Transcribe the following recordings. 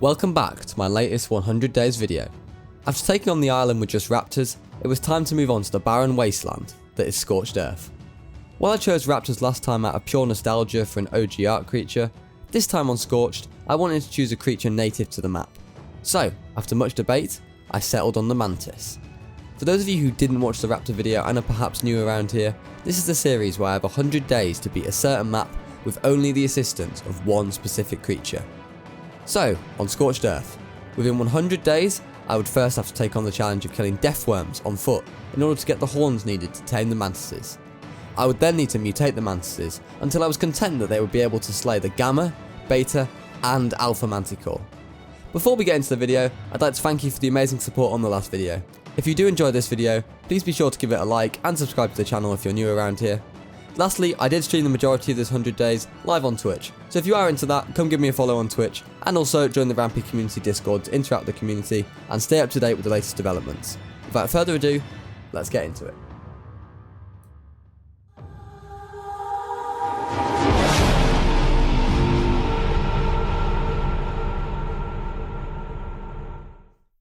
Welcome back to my latest 100 days video. After taking on the island with just raptors, it was time to move on to the barren wasteland that is Scorched Earth. While I chose raptors last time out of pure nostalgia for an OG Ark creature, this time on Scorched, I wanted to choose a creature native to the map. So, after much debate, I settled on the Mantis. For those of you who didn't watch the raptor video and are perhaps new around here, this is the series where I have 100 days to beat a certain map with only the assistance of one specific creature. So, on Scorched Earth, within 100 days, I would first have to take on the challenge of killing death worms on foot in order to get the horns needed to tame the Mantises. I would then need to mutate the Mantises until I was content that they would be able to slay the Gamma, Beta and Alpha Manticore. Before we get into the video, I'd like to thank you for the amazing support on the last video. If you do enjoy this video, please be sure to give it a like and subscribe to the channel if you're new around here. Lastly, I did stream the majority of this 100 days live on Twitch, so if you are into that, come give me a follow on Twitch, and also join the Rampy community Discord to interact with the community and stay up to date with the latest developments. Without further ado, let's get into it.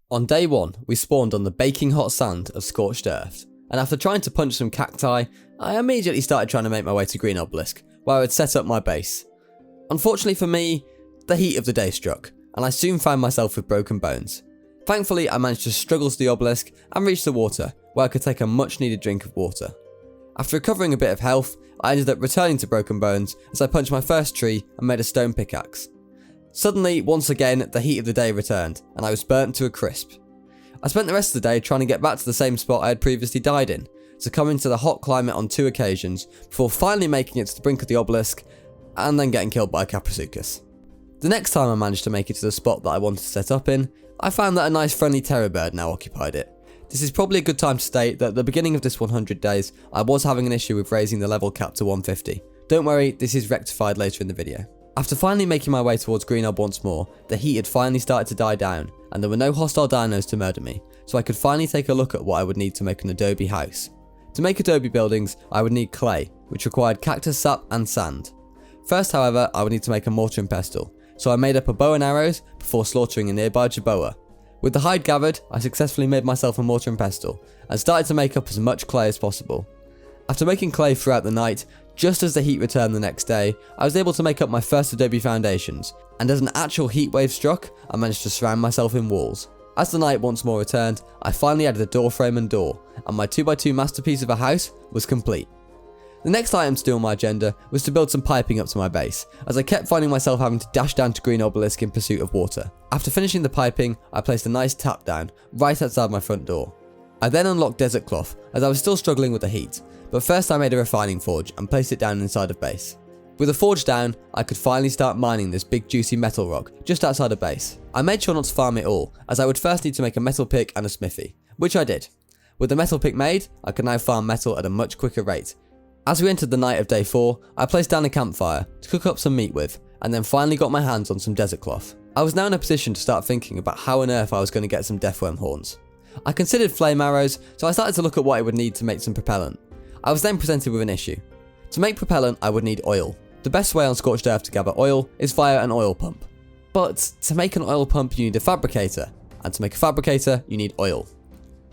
On day 1, we spawned on the baking hot sand of Scorched Earth, and after trying to punch some cacti, I immediately started trying to make my way to Green Obelisk, where I would set up my base. Unfortunately for me, the heat of the day struck, and I soon found myself with broken bones. Thankfully, I managed to struggle to the obelisk and reach the water, where I could take a much needed drink of water. After recovering a bit of health, I ended up returning to broken bones as I punched my first tree and made a stone pickaxe. Suddenly, once again, the heat of the day returned, and I was burnt to a crisp. I spent the rest of the day trying to get back to the same spot I had previously died in, succumbing to the hot climate on 2 occasions, before finally making it to the brink of the obelisk, and then getting killed by a Caprisuchus. The next time I managed to make it to the spot that I wanted to set up in, I found that a nice friendly terror bird now occupied it. This is probably a good time to state that at the beginning of this 100 days, I was having an issue with raising the level cap to 150. Don't worry, this is rectified later in the video. After finally making my way towards Green Ob once more, the heat had finally started to die down, and there were no hostile dinos to murder me, so I could finally take a look at what I would need to make an adobe house. To make adobe buildings, I would need clay, which required cactus sap and sand. First, however, I would need to make a mortar and pestle, so I made up a bow and arrows before slaughtering a nearby jerboa. With the hide gathered, I successfully made myself a mortar and pestle, and started to make up as much clay as possible. After making clay throughout the night, just as the heat returned the next day, I was able to make up my first adobe foundations, and as an actual heat wave struck, I managed to surround myself in walls. As the night once more returned, I finally added a door frame and door, and my 2x2 masterpiece of a house was complete. The next item to do on my agenda was to build some piping up to my base, as I kept finding myself having to dash down to Green Obelisk in pursuit of water. After finishing the piping, I placed a nice tap down right outside my front door. I then unlocked desert cloth, as I was still struggling with the heat, but first I made a refining forge and placed it down inside of base. With the forge down, I could finally start mining this big juicy metal rock just outside of base. I made sure not to farm it all, as I would first need to make a metal pick and a smithy, which I did. With the metal pick made, I could now farm metal at a much quicker rate. As we entered the night of day 4, I placed down a campfire to cook up some meat with, and then finally got my hands on some desert cloth. I was now in a position to start thinking about how on earth I was going to get some deathworm horns. I considered flame arrows, so I started to look at what I would need to make some propellant. I was then presented with an issue. To make propellant, I would need oil. The best way on Scorched Earth to gather oil is via an oil pump. But to make an oil pump you need a fabricator, and to make a fabricator you need oil.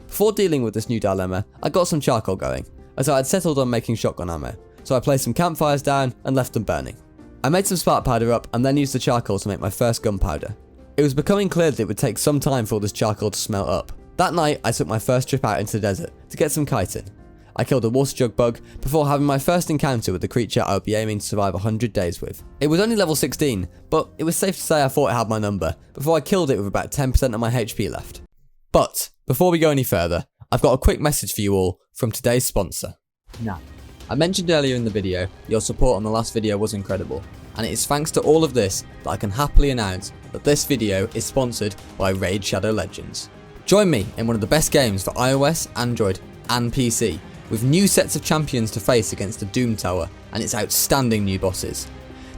Before dealing with this new dilemma, I got some charcoal going, as I had settled on making shotgun ammo, so I placed some campfires down and left them burning. I made some spark powder up and then used the charcoal to make my first gunpowder. It was becoming clear that it would take some time for all this charcoal to smelt up. That night I took my first trip out into the desert to get some chitin. I killed a water jug bug before having my first encounter with the creature I would be aiming to survive 100 days with. It was only level 16, but it was safe to say I thought it had my number before I killed it with about 10% of my HP left. But before we go any further, I've got a quick message for you all from today's sponsor. Now, I mentioned earlier in the video your support on the last video was incredible, and it is thanks to all of this that I can happily announce that this video is sponsored by Raid Shadow Legends. Join me in one of the best games for iOS, Android and PC, with new sets of champions to face against the Doom Tower and its outstanding new bosses.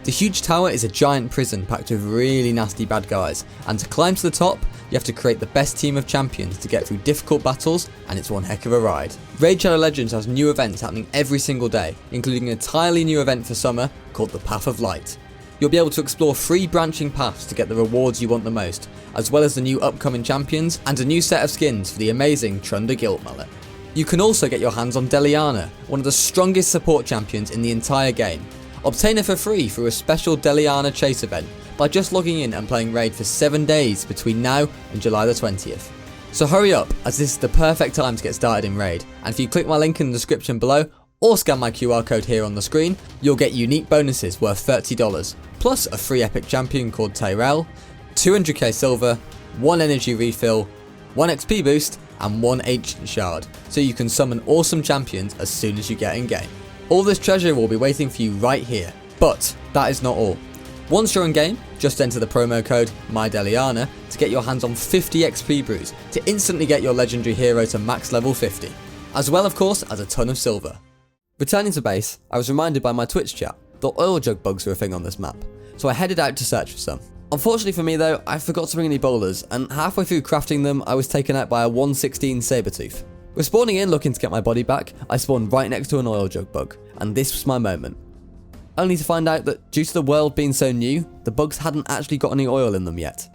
The huge tower is a giant prison packed with really nasty bad guys, and to climb to the top, you have to create the best team of champions to get through difficult battles, and it's one heck of a ride. Raid Shadow Legends has new events happening every single day, including an entirely new event for summer called the Path of Light. You'll be able to explore 3 branching paths to get the rewards you want the most, as well as the new upcoming champions and a new set of skins for the amazing Trunder Guild Mallet. You can also get your hands on Deliana, one of the strongest support champions in the entire game. Obtain her for free through a special Deliana chase event by just logging in and playing Raid for 7 days between now and July the 20th. So hurry up, as this is the perfect time to get started in Raid, and if you click my link in the description below or scan my QR code here on the screen, you'll get unique bonuses worth $30, plus a free epic champion called Tyrell, 200k silver, 1 energy refill, 1 XP boost, and 1 ancient shard, so you can summon awesome champions as soon as you get in game. All this treasure will be waiting for you right here, but that is not all. Once you're in game, just enter the promo code MyDeliana to get your hands on 50 XP brews to instantly get your legendary hero to max level 50, as well of course as a ton of silver. Returning to base, I was reminded by my Twitch chat that oil jug bugs were a thing on this map, so I headed out to search for some. Unfortunately for me though, I forgot to bring any boulders, and halfway through crafting them, I was taken out by a 116 Sabertooth. With spawning in looking to get my body back, I spawned right next to an oil jug bug, and this was my moment. Only to find out that due to the world being so new, the bugs hadn't actually got any oil in them yet.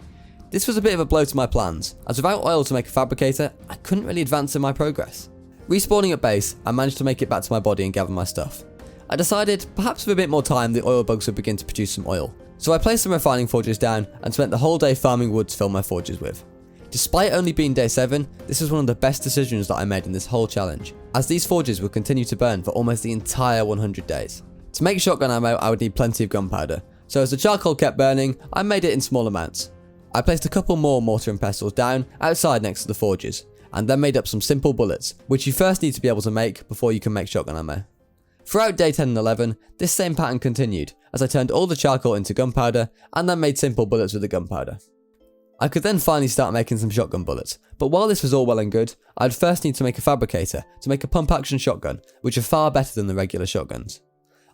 This was a bit of a blow to my plans, as without oil to make a fabricator, I couldn't really advance in my progress. Respawning at base, I managed to make it back to my body and gather my stuff. I decided, perhaps with a bit more time, the oil bugs would begin to produce some oil. So I placed some refining forges down and spent the whole day farming wood to fill my forges with. Despite only being day 7, this was one of the best decisions that I made in this whole challenge, as these forges would continue to burn for almost the entire 100 days. To make shotgun ammo, I would need plenty of gunpowder, so as the charcoal kept burning, I made it in small amounts. I placed a couple more mortar and pestles down outside next to the forges, and then made up some simple bullets, which you first need to be able to make before you can make shotgun ammo. Throughout day 10 and 11, this same pattern continued, as I turned all the charcoal into gunpowder, and then made simple bullets with the gunpowder. I could then finally start making some shotgun bullets, but while this was all well and good, I'd first need to make a fabricator to make a pump action shotgun, which are far better than the regular shotguns.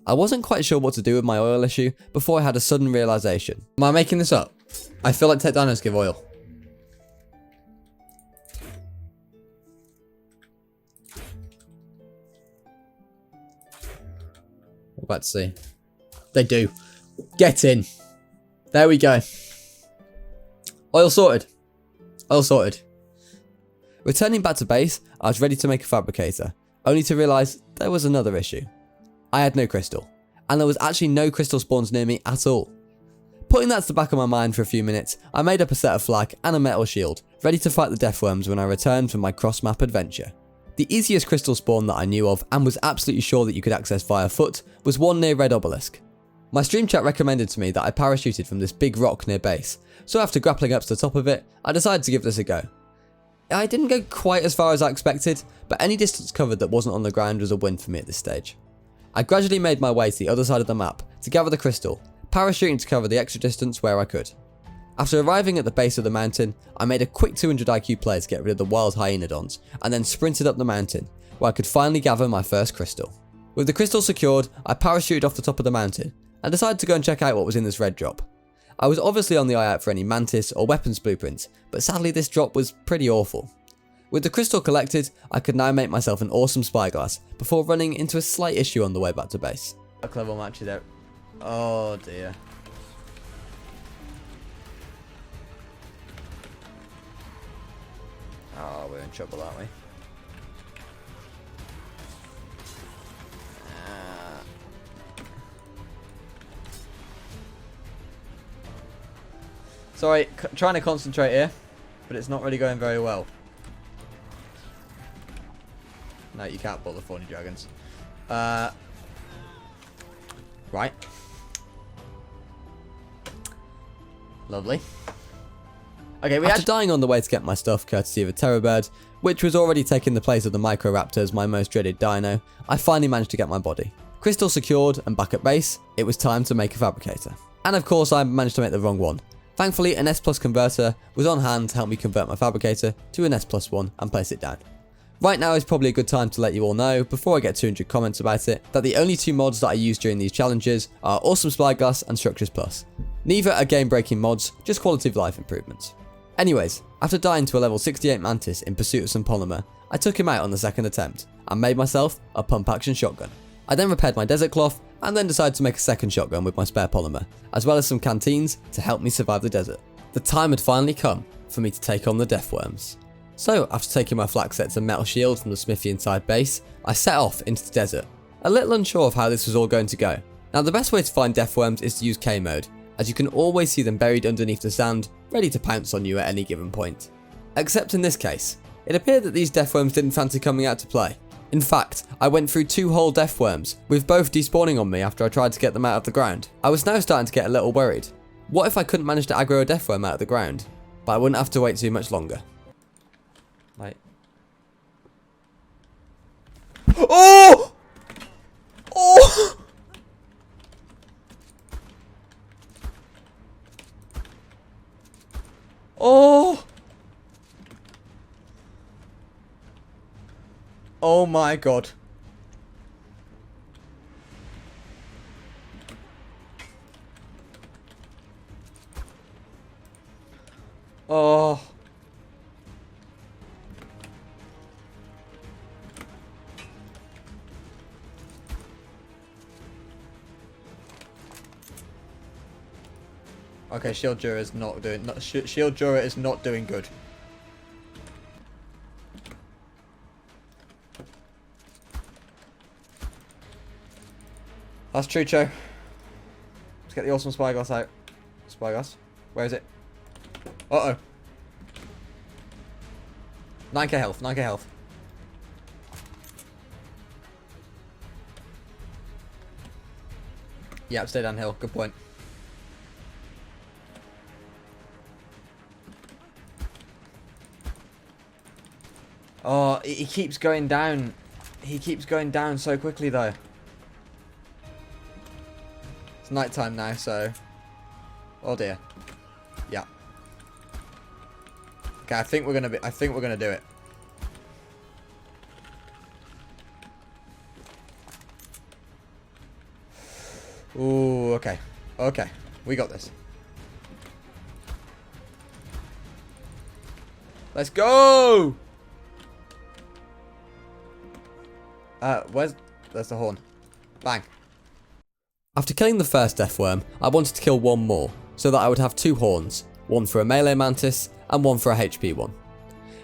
I wasn't quite sure what to do with my oil issue before I had a sudden realisation. Am I making this up? I feel like tech dinos give oil. We're about to see. They do. Get in. There we go. Oil sorted. Oil sorted. Returning back to base, I was ready to make a fabricator, only to realise there was another issue. I had no crystal, and there was actually no crystal spawns near me at all. Putting that to the back of my mind for a few minutes, I made up a set of flak and a metal shield, ready to fight the deathworms when I returned from my cross-map adventure. The easiest crystal spawn that I knew of, and was absolutely sure that you could access via foot, was one near Red Obelisk. My stream chat recommended to me that I parachuted from this big rock near base, so after grappling up to the top of it, I decided to give this a go. I didn't go quite as far as I expected, but any distance covered that wasn't on the ground was a win for me at this stage. I gradually made my way to the other side of the map to gather the crystal, parachuting to cover the extra distance where I could. After arriving at the base of the mountain, I made a quick 200 IQ play to get rid of the wild hyenodons, and then sprinted up the mountain, where I could finally gather my first crystal. With the crystal secured, I parachuted off the top of the mountain, and decided to go and check out what was in this red drop. I was obviously on the eye out for any mantis or weapons blueprints, but sadly this drop was pretty awful. With the crystal collected, I could now make myself an awesome spyglass before running into a slight issue on the way back to base. Dark level match there. Oh dear. Oh, we're in trouble, aren't we? Sorry, trying to concentrate here, but it's not really going very well. No, you can't pull the thorny dragons. Right. Lovely. Okay, After dying on the way to get my stuff courtesy of a terror bird, which was already taking the place of the Microraptors, my most dreaded dino, I finally managed to get my body. Crystal secured and back at base, it was time to make a fabricator. And of course I managed to make the wrong one. Thankfully an S Plus converter was on hand to help me convert my fabricator to an S Plus one and place it down. Right now is probably a good time to let you all know, before I get 200 comments about it, that the only two mods that I use during these challenges are Awesome Spyglass and Structures Plus. Neither are game breaking mods, just quality of life improvements. Anyways, after dying to a level 68 Mantis in pursuit of some polymer, I took him out on the second attempt, and made myself a pump action shotgun. I then repaired my desert cloth, and then decided to make a second shotgun with my spare polymer, as well as some canteens to help me survive the desert. The time had finally come for me to take on the deathworms. So, after taking my flak sets and metal shield from the smithy inside base, I set off into the desert, a little unsure of how this was all going to go. Now, the best way to find deathworms is to use K mode, as you can always see them buried underneath the sand, ready to pounce on you at any given point. Except in this case, it appeared that these deathworms didn't fancy coming out to play. In fact, I went through 2 whole deathworms, with both despawning on me after I tried to get them out of the ground. I was now starting to get a little worried. What if I couldn't manage to aggro a deathworm out of the ground? But I wouldn't have to wait too much longer. Right. Oh! Oh! Oh! Oh my god. Oh. Okay, Shield Jura is not doing. Shield Jura is not doing good. That's true, Cho. Let's get the awesome spyglass out. Spyglass, where is it? Uh oh. 9k health. 9k health. Yeah, stay downhill. Good point. Oh, he keeps going down. He keeps going down so quickly, though. It's nighttime now, so. Oh dear. Yeah. Okay, I think we're gonna do it. Ooh, okay. Okay. We got this. Let's go! There's the horn. Bang. After killing the first deathworm, I wanted to kill one more, so that I would have 2 horns, one for a melee mantis, and one for a HP one.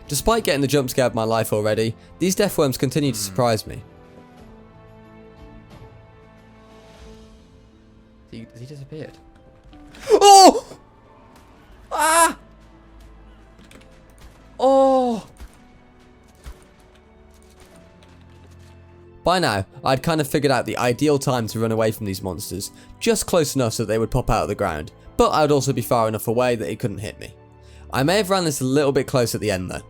Despite getting the jump scare of my life already, these deathworms continue to surprise me. Has he disappeared? Oh! Ah! Oh! By now, I'd kind of figured out the ideal time to run away from these monsters, just close enough so that they would pop out of the ground, but I would also be far enough away that it couldn't hit me. I may have ran this a little bit close at the end though.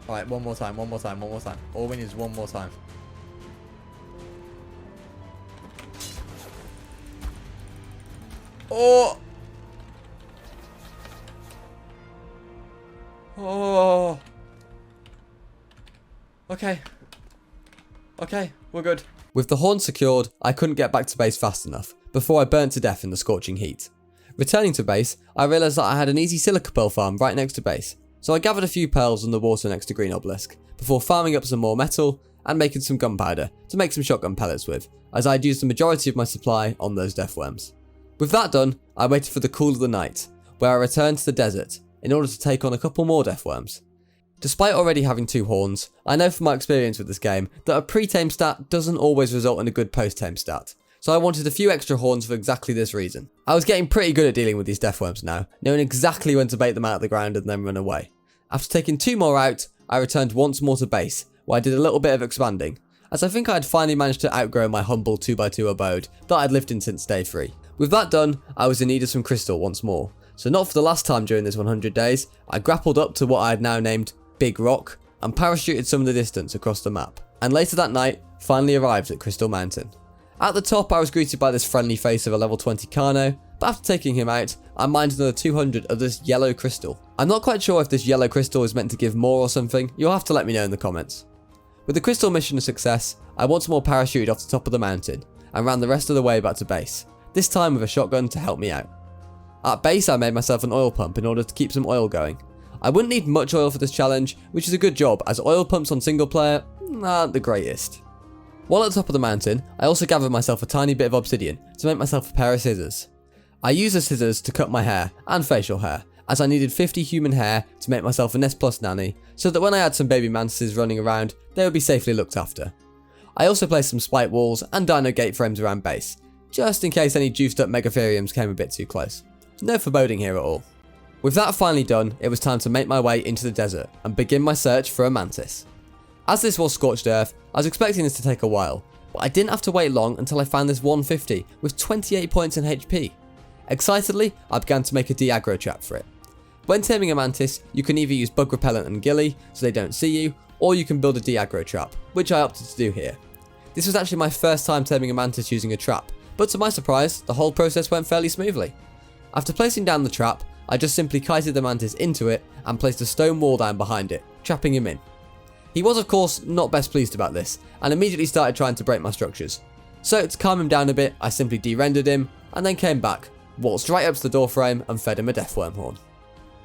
Alright, one more time. All we need is one more time. Oh! Oh! Okay. Okay, we're good. With the horn secured, I couldn't get back to base fast enough, before I burnt to death in the scorching heat. Returning to base, I realised that I had an easy silica pearl farm right next to base, so I gathered a few pearls in the water next to Green Obelisk, before farming up some more metal, and making some gunpowder to make some shotgun pellets with, as I'd used the majority of my supply on those deathworms. With that done, I waited for the cool of the night, where I returned to the desert, in order to take on a couple more deathworms. Despite already having 2 horns, I know from my experience with this game that a pre-tame stat doesn't always result in a good post-tame stat, so I wanted a few extra horns for exactly this reason. I was getting pretty good at dealing with these deathworms now, knowing exactly when to bait them out of the ground and then run away. After taking 2 more out, I returned once more to base, where I did a little bit of expanding, as I think I had finally managed to outgrow my humble 2x2 abode that I'd lived in since day 3. With that done, I was in need of some crystal once more, so not for the last time during this 100 days, I grappled up to what I had now named Big Rock, and parachuted some of the distance across the map, and later that night, finally arrived at Crystal Mountain. At the top, I was greeted by this friendly face of a level 20 Carno, but after taking him out, I mined another 200 of this yellow crystal. I'm not quite sure if this yellow crystal is meant to give more or something, you'll have to let me know in the comments. With the crystal mission a success, I once more parachuted off the top of the mountain, and ran the rest of the way back to base, this time with a shotgun to help me out. At base, I made myself an oil pump in order to keep some oil going. I wouldn't need much oil for this challenge, which is a good job as oil pumps on single player aren't the greatest. While at the top of the mountain, I also gathered myself a tiny bit of obsidian to make myself a pair of scissors. I used the scissors to cut my hair and facial hair, as I needed 50 human hair to make myself a Nest Plus nanny, so that when I had some baby mantises running around, they would be safely looked after. I also placed some spike walls and dino gate frames around base, just in case any juiced up megatheriums came a bit too close. No foreboding here at all. With that finally done, it was time to make my way into the desert and begin my search for a mantis. As this was Scorched Earth, I was expecting this to take a while, but I didn't have to wait long until I found this 150 with 28 points in HP. Excitedly, I began to make a de-aggro trap for it. When taming a mantis, you can either use bug repellent and ghillie so they don't see you, or you can build a de-aggro trap, which I opted to do here. This was actually my first time taming a mantis using a trap, but to my surprise, the whole process went fairly smoothly. After placing down the trap, I just simply kited the mantis into it and placed a stone wall down behind it, trapping him in. He was of course not best pleased about this, and immediately started trying to break my structures. So to calm him down a bit, I simply de-rendered him, and then came back, waltzed right up to the doorframe and fed him a death wormhorn.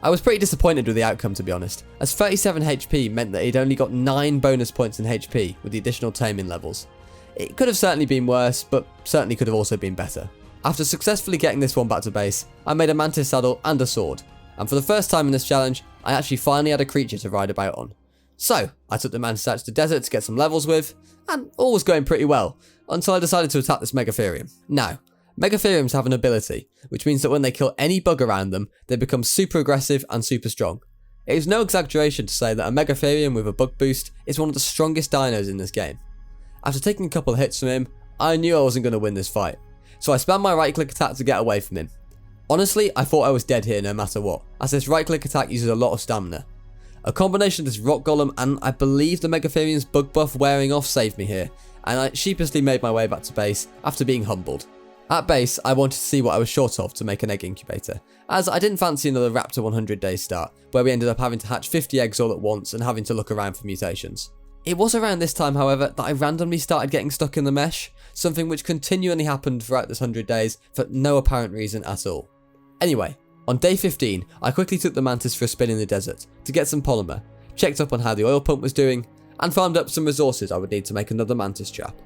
I was pretty disappointed with the outcome, to be honest, as 37 HP meant that he'd only got 9 bonus points in HP with the additional taming levels. It could have certainly been worse, but certainly could have also been better. After successfully getting this one back to base, I made a mantis saddle and a sword, and for the first time in this challenge, I actually finally had a creature to ride about on. So, I took the mantis out to the desert to get some levels with, and all was going pretty well, until I decided to attack this megatherium. Now, megatheriums have an ability, which means that when they kill any bug around them, they become super aggressive and super strong. It is no exaggeration to say that a megatherium with a bug boost is one of the strongest dinos in this game. After taking a couple of hits from him, I knew I wasn't going to win this fight, so I spammed my right click attack to get away from him. Honestly, I thought I was dead here no matter what, as this right click attack uses a lot of stamina. A combination of this rock golem and I believe the megatherium's bug buff wearing off saved me here, and I sheepishly made my way back to base after being humbled. At base, I wanted to see what I was short of to make an egg incubator, as I didn't fancy another Raptor 100 days start, where we ended up having to hatch 50 eggs all at once and having to look around for mutations. It was around this time, however, that I randomly started getting stuck in the mesh, something which continually happened throughout this 100 days for no apparent reason at all. Anyway, on day 15, I quickly took the mantis for a spin in the desert to get some polymer, checked up on how the oil pump was doing, and farmed up some resources I would need to make another mantis trap.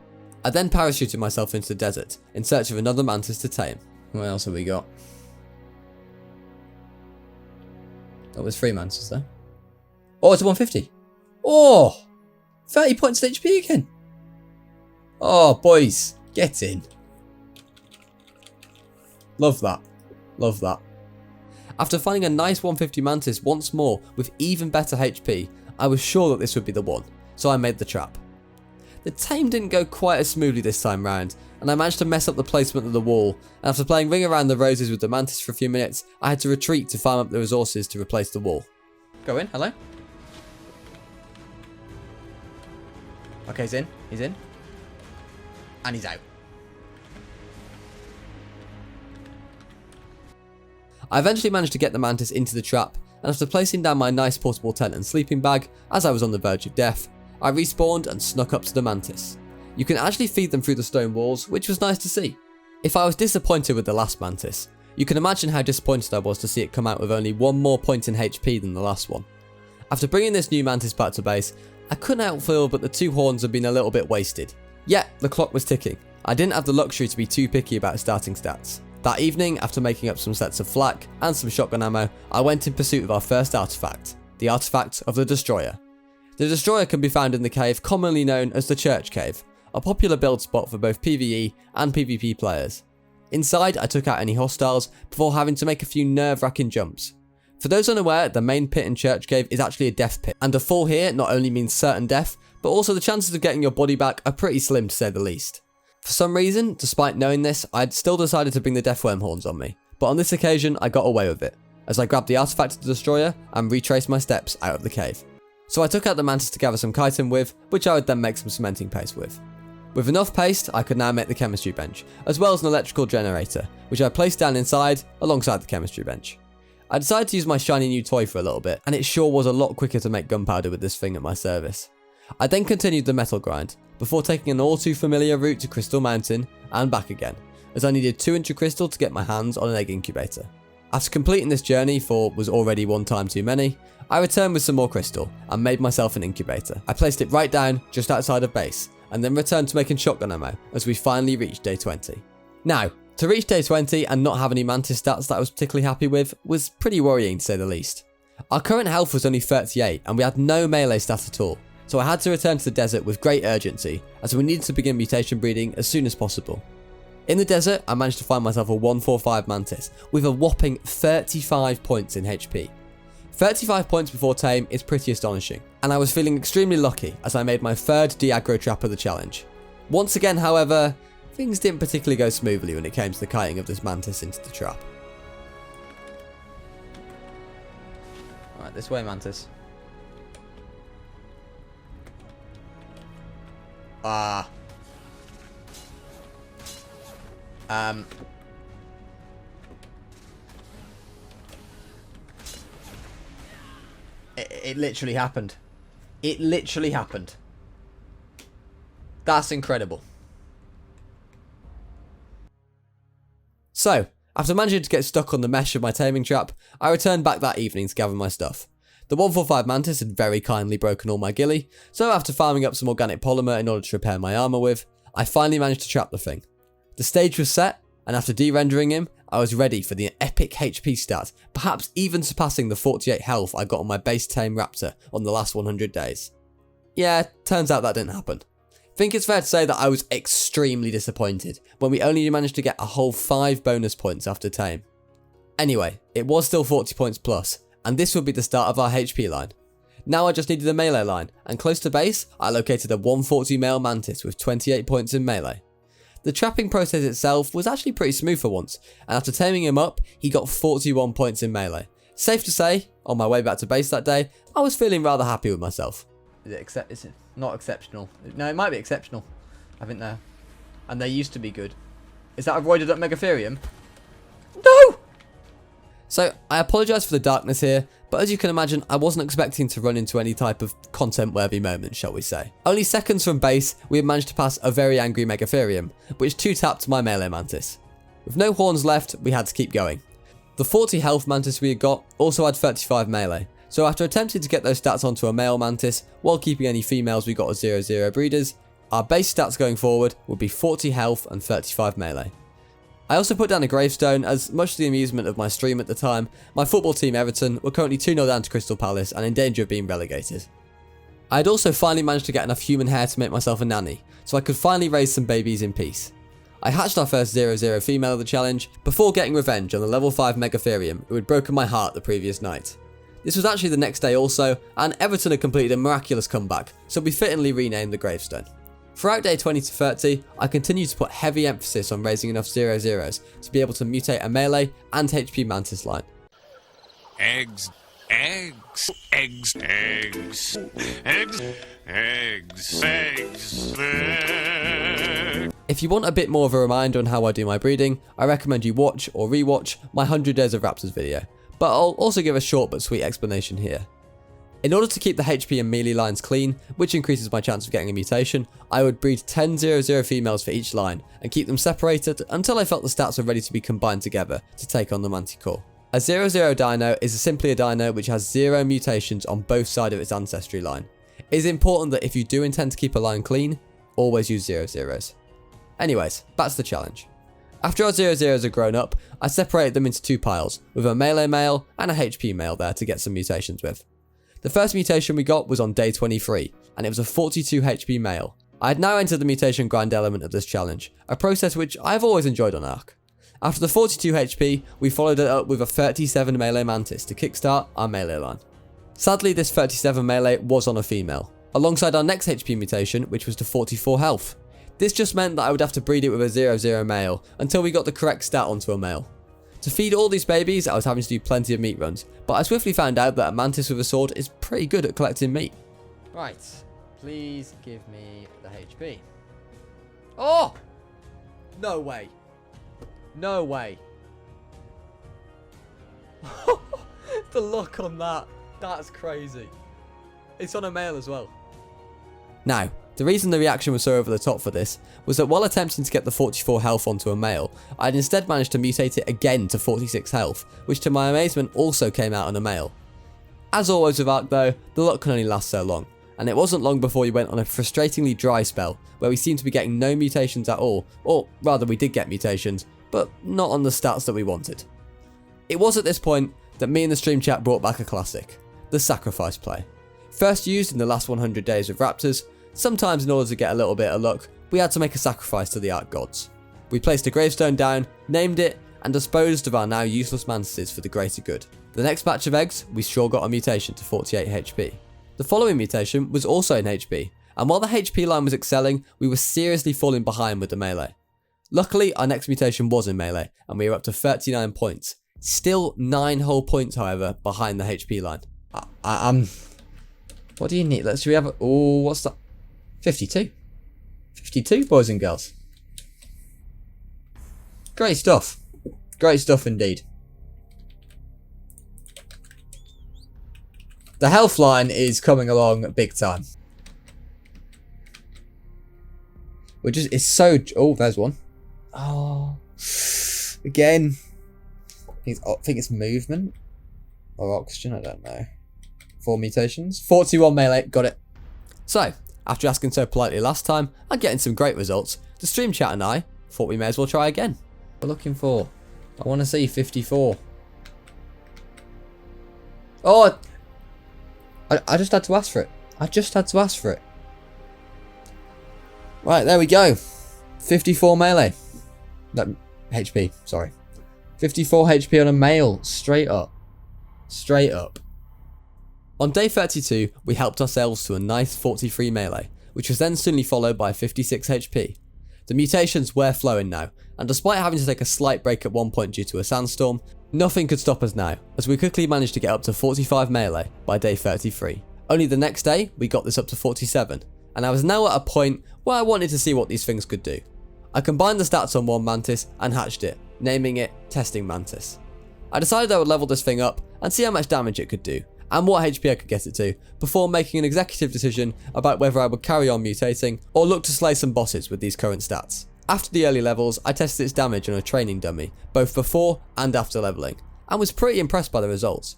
I then parachuted myself into the desert in search of another mantis to tame. What else have we got? That was 3 mantis there. Oh, it's a 150. Oh! 30 points of HP again. Oh, boys, get in. Love that. Love that. After finding a nice 150 mantis once more with even better HP, I was sure that this would be the one, so I made the trap. The tame didn't go quite as smoothly this time round, and I managed to mess up the placement of the wall, and after playing Ring Around the Roses with the mantis for a few minutes, I had to retreat to farm up the resources to replace the wall. Go in, hello? Okay, he's in, and he's out. I eventually managed to get the mantis into the trap, and after placing down my nice portable tent and sleeping bag, as I was on the verge of death, I respawned and snuck up to the mantis. You can actually feed them through the stone walls, which was nice to see. If I was disappointed with the last mantis, you can imagine how disappointed I was to see it come out with only 1 more point in HP than the last one. After bringing this new mantis back to base, I couldn't help feel that the 2 horns had been a little bit wasted. Yet, the clock was ticking. I didn't have the luxury to be too picky about starting stats. That evening, after making up some sets of flak and some shotgun ammo, I went in pursuit of our first artifact, the artifact of the Destroyer. The Destroyer can be found in the cave commonly known as the Church Cave, a popular build spot for both PvE and PvP players. Inside, I took out any hostiles before having to make a few nerve-wracking jumps. For those unaware, the main pit in Church Cave is actually a death pit, and a fall here not only means certain death, but also the chances of getting your body back are pretty slim to say the least. For some reason, despite knowing this, I'd still decided to bring the death wormhorns on me, but on this occasion I got away with it, as I grabbed the artifact of the Destroyer and retraced my steps out of the cave. So I took out the mantis to gather some chitin with, which I would then make some cementing paste with. With enough paste, I could now make the chemistry bench, as well as an electrical generator, which I placed down inside, alongside the chemistry bench. I decided to use my shiny new toy for a little bit, and it sure was a lot quicker to make gunpowder with this thing at my service. I then continued the metal grind, before taking an all too familiar route to Crystal Mountain, and back again, as I needed 200 crystal to get my hands on an egg incubator. After completing this journey for was already 1 time too many, I returned with some more crystal, and made myself an incubator. I placed it right down, just outside of base, and then returned to making shotgun ammo as we finally reached day 20. Now, to reach day 20 and not have any Mantis stats that I was particularly happy with was pretty worrying to say the least. Our current health was only 38 and we had no melee stat at all, so I had to return to the desert with great urgency as we needed to begin mutation breeding as soon as possible. In the desert, I managed to find myself a 145 Mantis with a whopping 35 points in HP. 35 points before tame is pretty astonishing, and I was feeling extremely lucky as I made my third de-aggro trap of the challenge. Once again, however, things didn't particularly go smoothly when it came to the kiting of this Mantis into the trap. Alright, this way, Mantis. It literally happened. It literally happened. That's incredible. So, after managing to get stuck on the mesh of my taming trap, I returned back that evening to gather my stuff. The 145 Mantis had very kindly broken all my ghillie, so after farming up some organic polymer in order to repair my armor with, I finally managed to trap the thing. The stage was set, and after de-rendering him, I was ready for the epic HP stat, perhaps even surpassing the 48 health I got on my base tame raptor on the last 100 days. Yeah, turns out that didn't happen. Think it's fair to say that I was extremely disappointed when we only managed to get a whole 5 bonus points after tame. Anyway, it was still 40 points plus, and this would be the start of our HP line. Now I just needed a melee line, and close to base, I located a 140 male Mantis with 28 points in melee. The trapping process itself was actually pretty smooth for once, and after taming him up, he got 41 points in melee. Safe to say, on my way back to base that day, I was feeling rather happy with myself. Is it not exceptional? No, it might be exceptional. I think they're... And they used to be good. Is that a roided up Megatherium? No! So, I apologise for the darkness here, but as you can imagine, I wasn't expecting to run into any type of content-worthy moment, shall we say. Only seconds from base, we had managed to pass a very angry Megatherium, which 2-tapped my melee Mantis. With no horns left, we had to keep going. The 40 health Mantis we had got also had 35 melee, so after attempting to get those stats onto a male Mantis, while keeping any females we got as 0-0 breeders, our base stats going forward would be 40 health and 35 melee. I also put down a gravestone as, much to the amusement of my stream at the time, my football team Everton were currently 2-0 down to Crystal Palace and in danger of being relegated. I had also finally managed to get enough human hair to make myself a nanny, so I could finally raise some babies in peace. I hatched our first 0-0 female of the challenge, before getting revenge on the level 5 Megatherium who had broken my heart the previous night. This was actually the next day also, and Everton had completed a miraculous comeback, so we fittingly renamed the gravestone. Throughout day 20 to 30, I continued to put heavy emphasis on raising enough 0-0s to be able to mutate a melee and HP Mantis line. Eggs, eggs, eggs, eggs, eggs, eggs, eggs, eggs. If you want a bit more of a reminder on how I do my breeding, I recommend you watch or rewatch my 100 Days of Raptors video, but I'll also give a short but sweet explanation here. In order to keep the HP and melee lines clean, which increases my chance of getting a mutation, I would breed 10 0-0 females for each line and keep them separated until I felt the stats were ready to be combined together to take on the Manticore. A 0-0 dino is simply a dino which has 0 mutations on both sides of its ancestry line. It is important that if you do intend to keep a line clean, always use 0-0s. Anyways, back to the challenge. After our 0-0s are grown up, I separated them into 2 piles, with a melee male and a HP male there to get some mutations with. The first mutation we got was on day 23, and it was a 42 HP male. I had now entered the mutation grind element of this challenge, a process which I've always enjoyed on Ark. After the 42 HP, we followed it up with a 37 melee Mantis to kickstart our melee line. Sadly, this 37 melee was on a female, alongside our next HP mutation, which was to 44 health. This just meant that I would have to breed it with a 0-0 male until we got the correct stat onto a male. To feed all these babies, I was having to do plenty of meat runs, but I swiftly found out that a Mantis with a sword is pretty good at collecting meat. Right, please give me the HP. Oh! No way. No way. The look on that. That's crazy. It's on a male as well. Now, the reason the reaction was so over the top for this was that while attempting to get the 44 health onto a male, I had instead managed to mutate it again to 46 health, which to my amazement also came out on a male. As always with Ark though, the luck can only last so long, and it wasn't long before we went on a frustratingly dry spell where we seemed to be getting no mutations at all, or rather we did get mutations, but not on the stats that we wanted. It was at this point that me and the stream chat brought back a classic, the sacrifice play. First used in the last 100 days of Raptors, sometimes in order to get a little bit of luck, we had to make a sacrifice to the Ark gods. We placed a gravestone down, named it, and disposed of our now useless Mantises for the greater good. The next batch of eggs, we sure got a mutation to 48 HP. The following mutation was also in HP, and while the HP line was excelling, we were seriously falling behind with the melee. Luckily, our next mutation was in melee, and we were up to 39 points. Still 9 whole points, however, behind the HP line. What do you need? Should we have a... Oh, what's that? 52. 52, boys and girls. Great stuff. Great stuff indeed. The health line is coming along big time. It's so... Oh, there's one. Oh. Again. I think it's movement. Or oxygen, I don't know. 4 mutations. 41 melee, got it. So, after asking so politely last time, and getting some great results, the stream chat and I thought we may as well try again. We're looking for... I want to see 54. Oh! I just had to ask for it. I just had to ask for it. Right, there we go. 54 melee. No, HP, sorry. 54 HP on a male, straight up. Straight up. On day 32, we helped ourselves to a nice 43 melee, which was then soonly followed by 56 HP. The mutations were flowing now, and despite having to take a slight break at one point due to a sandstorm, nothing could stop us now, as we quickly managed to get up to 45 melee by day 33. Only the next day, we got this up to 47, and I was now at a point where I wanted to see what these things could do. I combined the stats on one Mantis and hatched it, naming it Testing Mantis. I decided I would level this thing up and see how much damage it could do, and what HP I could get it to, before making an executive decision about whether I would carry on mutating or look to slay some bosses with these current stats. After the early levels, I tested its damage on a training dummy, both before and after leveling, and was pretty impressed by the results.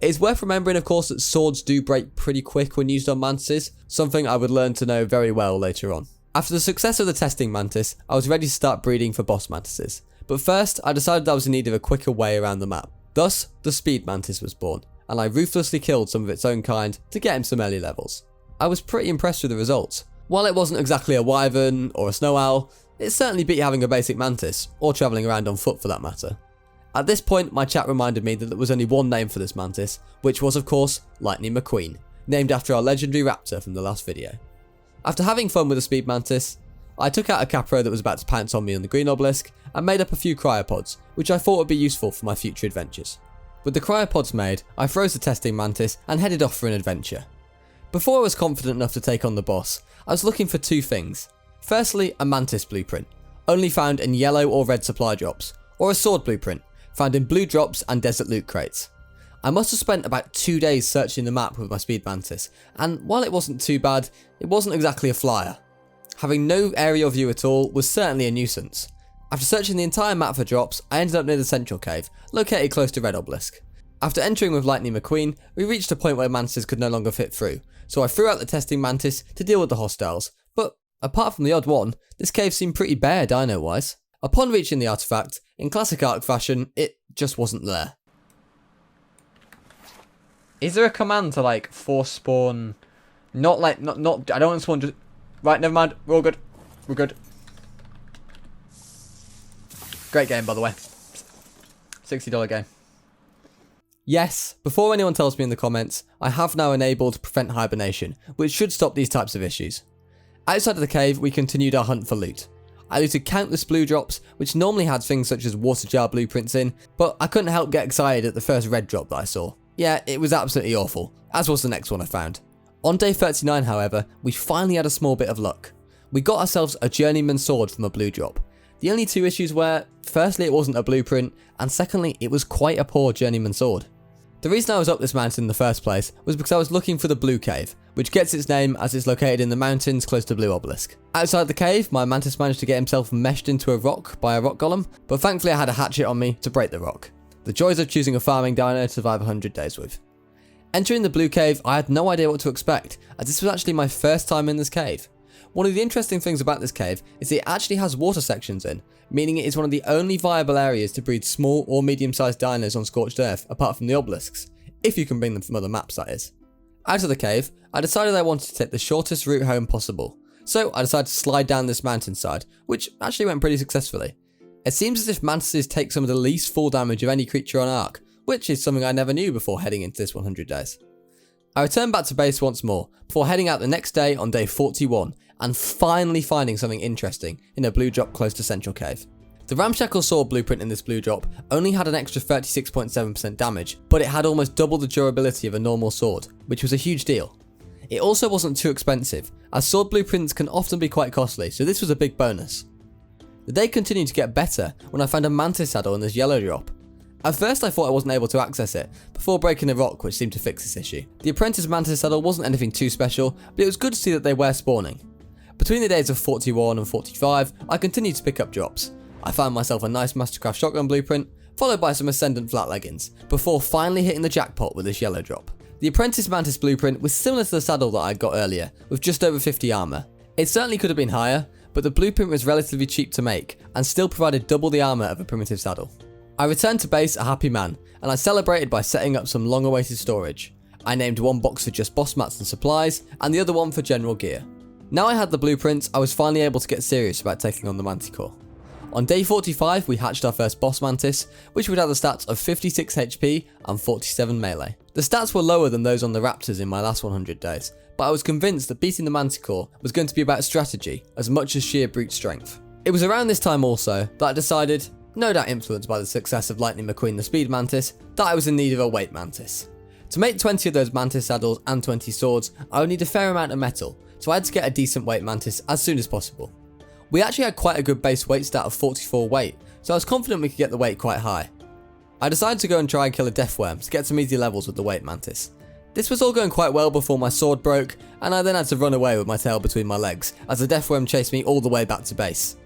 It is worth remembering of course that swords do break pretty quick when used on Mantises, something I would learn to know very well later on. After the success of the testing Mantis, I was ready to start breeding for boss Mantises, but first I decided I was in need of a quicker way around the map. Thus, the Speed Mantis was born, and I ruthlessly killed some of its own kind to get him some early levels. I was pretty impressed with the results. While it wasn't exactly a wyvern or a snow owl, it certainly beat having a basic Mantis, or travelling around on foot for that matter. At this point, my chat reminded me that there was only one name for this Mantis, which was of course Lightning McQueen, named after our legendary raptor from the last video. After having fun with the Speed Mantis, I took out a Capro that was about to pounce on me on the green obelisk and made up a few cryopods, which I thought would be useful for my future adventures. With the cryopods made, I froze the testing Mantis and headed off for an adventure. Before I was confident enough to take on the boss, I was looking for two things. Firstly, a Mantis blueprint, only found in yellow or red supply drops, or a sword blueprint, found in blue drops and desert loot crates. I must have spent about 2 days searching the map with my Speed Mantis, and while it wasn't too bad, it wasn't exactly a flyer. Having no aerial view at all was certainly a nuisance. After searching the entire map for drops, I ended up near the central cave, located close to Red Obelisk. After entering with Lightning McQueen, we reached a point where Mantises could no longer fit through, so I threw out the testing Mantis to deal with the hostiles, but apart from the odd one, this cave seemed pretty bare dino-wise. Upon reaching the artifact, in classic Ark fashion, it just wasn't there. Is there a command to force spawn? I don't want to spawn just... Right, never mind, we're all good. We're good. Great game, by the way. $60 game. Yes, before anyone tells me in the comments, I have now enabled Prevent Hibernation, which should stop these types of issues. Outside of the cave, we continued our hunt for loot. I looted countless blue drops, which normally had things such as water jar blueprints in, but I couldn't help get excited at the first red drop that I saw. Yeah, it was absolutely awful, as was the next one I found. On day 39, however, we finally had a small bit of luck. We got ourselves a journeyman sword from a blue drop. The only two issues were, firstly it wasn't a blueprint, and secondly it was quite a poor journeyman sword. The reason I was up this mountain in the first place was because I was looking for the blue cave, which gets its name as it's located in the mountains close to Blue Obelisk. Outside the cave, my Mantis managed to get himself meshed into a rock by a rock golem, but thankfully I had a hatchet on me to break the rock. The joys of choosing a farming dino to survive 100 days with. Entering the blue cave, I had no idea what to expect, as this was actually my first time in this cave. One of the interesting things about this cave is that it actually has water sections in, meaning it is one of the only viable areas to breed small or medium-sized dinos on Scorched Earth, apart from the obelisks, if you can bring them from other maps, that is. Out of the cave, I decided I wanted to take the shortest route home possible, so I decided to slide down this mountainside, which actually went pretty successfully. It seems as if Mantises take some of the least fall damage of any creature on Ark, which is something I never knew before heading into this 100 days. I returned back to base once more, before heading out the next day on day 41, and finally finding something interesting in a blue drop close to Central Cave. The ramshackle sword blueprint in this blue drop only had an extra 36.7% damage, but it had almost double the durability of a normal sword, which was a huge deal. It also wasn't too expensive, as sword blueprints can often be quite costly, so this was a big bonus. The day continued to get better when I found a mantis saddle in this yellow drop. At first I thought I wasn't able to access it, before breaking a rock which seemed to fix this issue. The apprentice mantis saddle wasn't anything too special, but it was good to see that they were spawning. Between the days of 41 and 45, I continued to pick up drops. I found myself a nice Mastercraft shotgun blueprint, followed by some Ascendant flat leggings, before finally hitting the jackpot with this yellow drop. The apprentice mantis blueprint was similar to the saddle that I got earlier, with just over 50 armor. It certainly could have been higher, but the blueprint was relatively cheap to make, and still provided double the armor of a primitive saddle. I returned to base a happy man, and I celebrated by setting up some long-awaited storage. I named one box for just boss mats and supplies, and the other one for general gear. Now I had the blueprints, I was finally able to get serious about taking on the Manticore. On day 45 we hatched our first boss mantis, which would have the stats of 56 HP and 47 melee. The stats were lower than those on the raptors in my last 100 days, but I was convinced that beating the Manticore was going to be about strategy as much as sheer brute strength. It was around this time also that I decided, no doubt influenced by the success of Lightning McQueen the speed mantis, that I was in need of a weight mantis. To make 20 of those mantis saddles and 20 swords, I would need a fair amount of metal, so I had to get a decent weight mantis as soon as possible. We actually had quite a good base weight stat of 44 weight, so I was confident we could get the weight quite high. I decided to go and try and kill a death worm to get some easy levels with the weight mantis. This was all going quite well before my sword broke, and I then had to run away with my tail between my legs as the death worm chased me all the way back to base.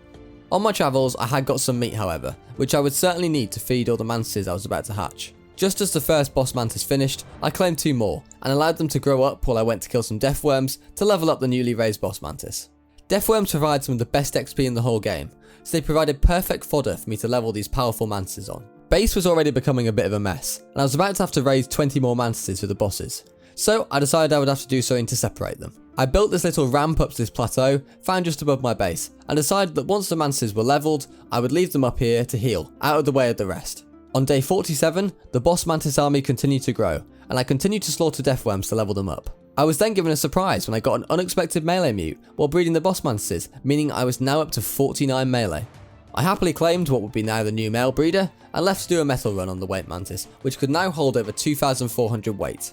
On my travels I had got some meat however, which I would certainly need to feed all the mantises I was about to hatch. Just as the first boss mantis finished, I claimed 2 more, and allowed them to grow up while I went to kill some death worms to level up the newly raised boss mantis. Death worms provide some of the best XP in the whole game, so they provided perfect fodder for me to level these powerful mantises on. Base was already becoming a bit of a mess, and I was about to have to raise 20 more mantises for the bosses, so I decided I would have to do something to separate them. I built this little ramp up to this plateau, found just above my base, and decided that once the mantises were leveled, I would leave them up here to heal, out of the way of the rest. On day 47, the boss mantis army continued to grow, and I continued to slaughter death worms to level them up. I was then given a surprise when I got an unexpected melee mute while breeding the boss mantises, meaning I was now up to 49 melee. I happily claimed what would be now the new male breeder, and left to do a metal run on the weight mantis, which could now hold over 2,400 weight.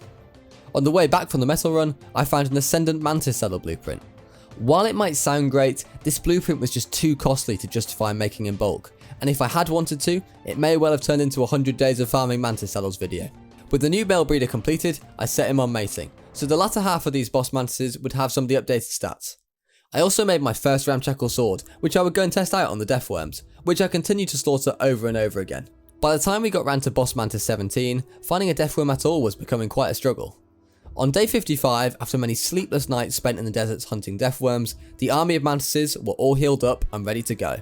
On the way back from the metal run, I found an Ascendant mantis saddle blueprint. While it might sound great, this blueprint was just too costly to justify making in bulk, and if I had wanted to, it may well have turned into a 100 days of farming mantis saddles video. With the new male breeder completed, I set him on mating, so the latter half of these boss mantises would have some of the updated stats. I also made my first ramshackle sword, which I would go and test out on the death worms, which I continued to slaughter over and over again. By the time we got round to boss mantis 17, finding a death worm at all was becoming quite a struggle. On day 55, after many sleepless nights spent in the deserts hunting death worms, the army of mantises were all healed up and ready to go.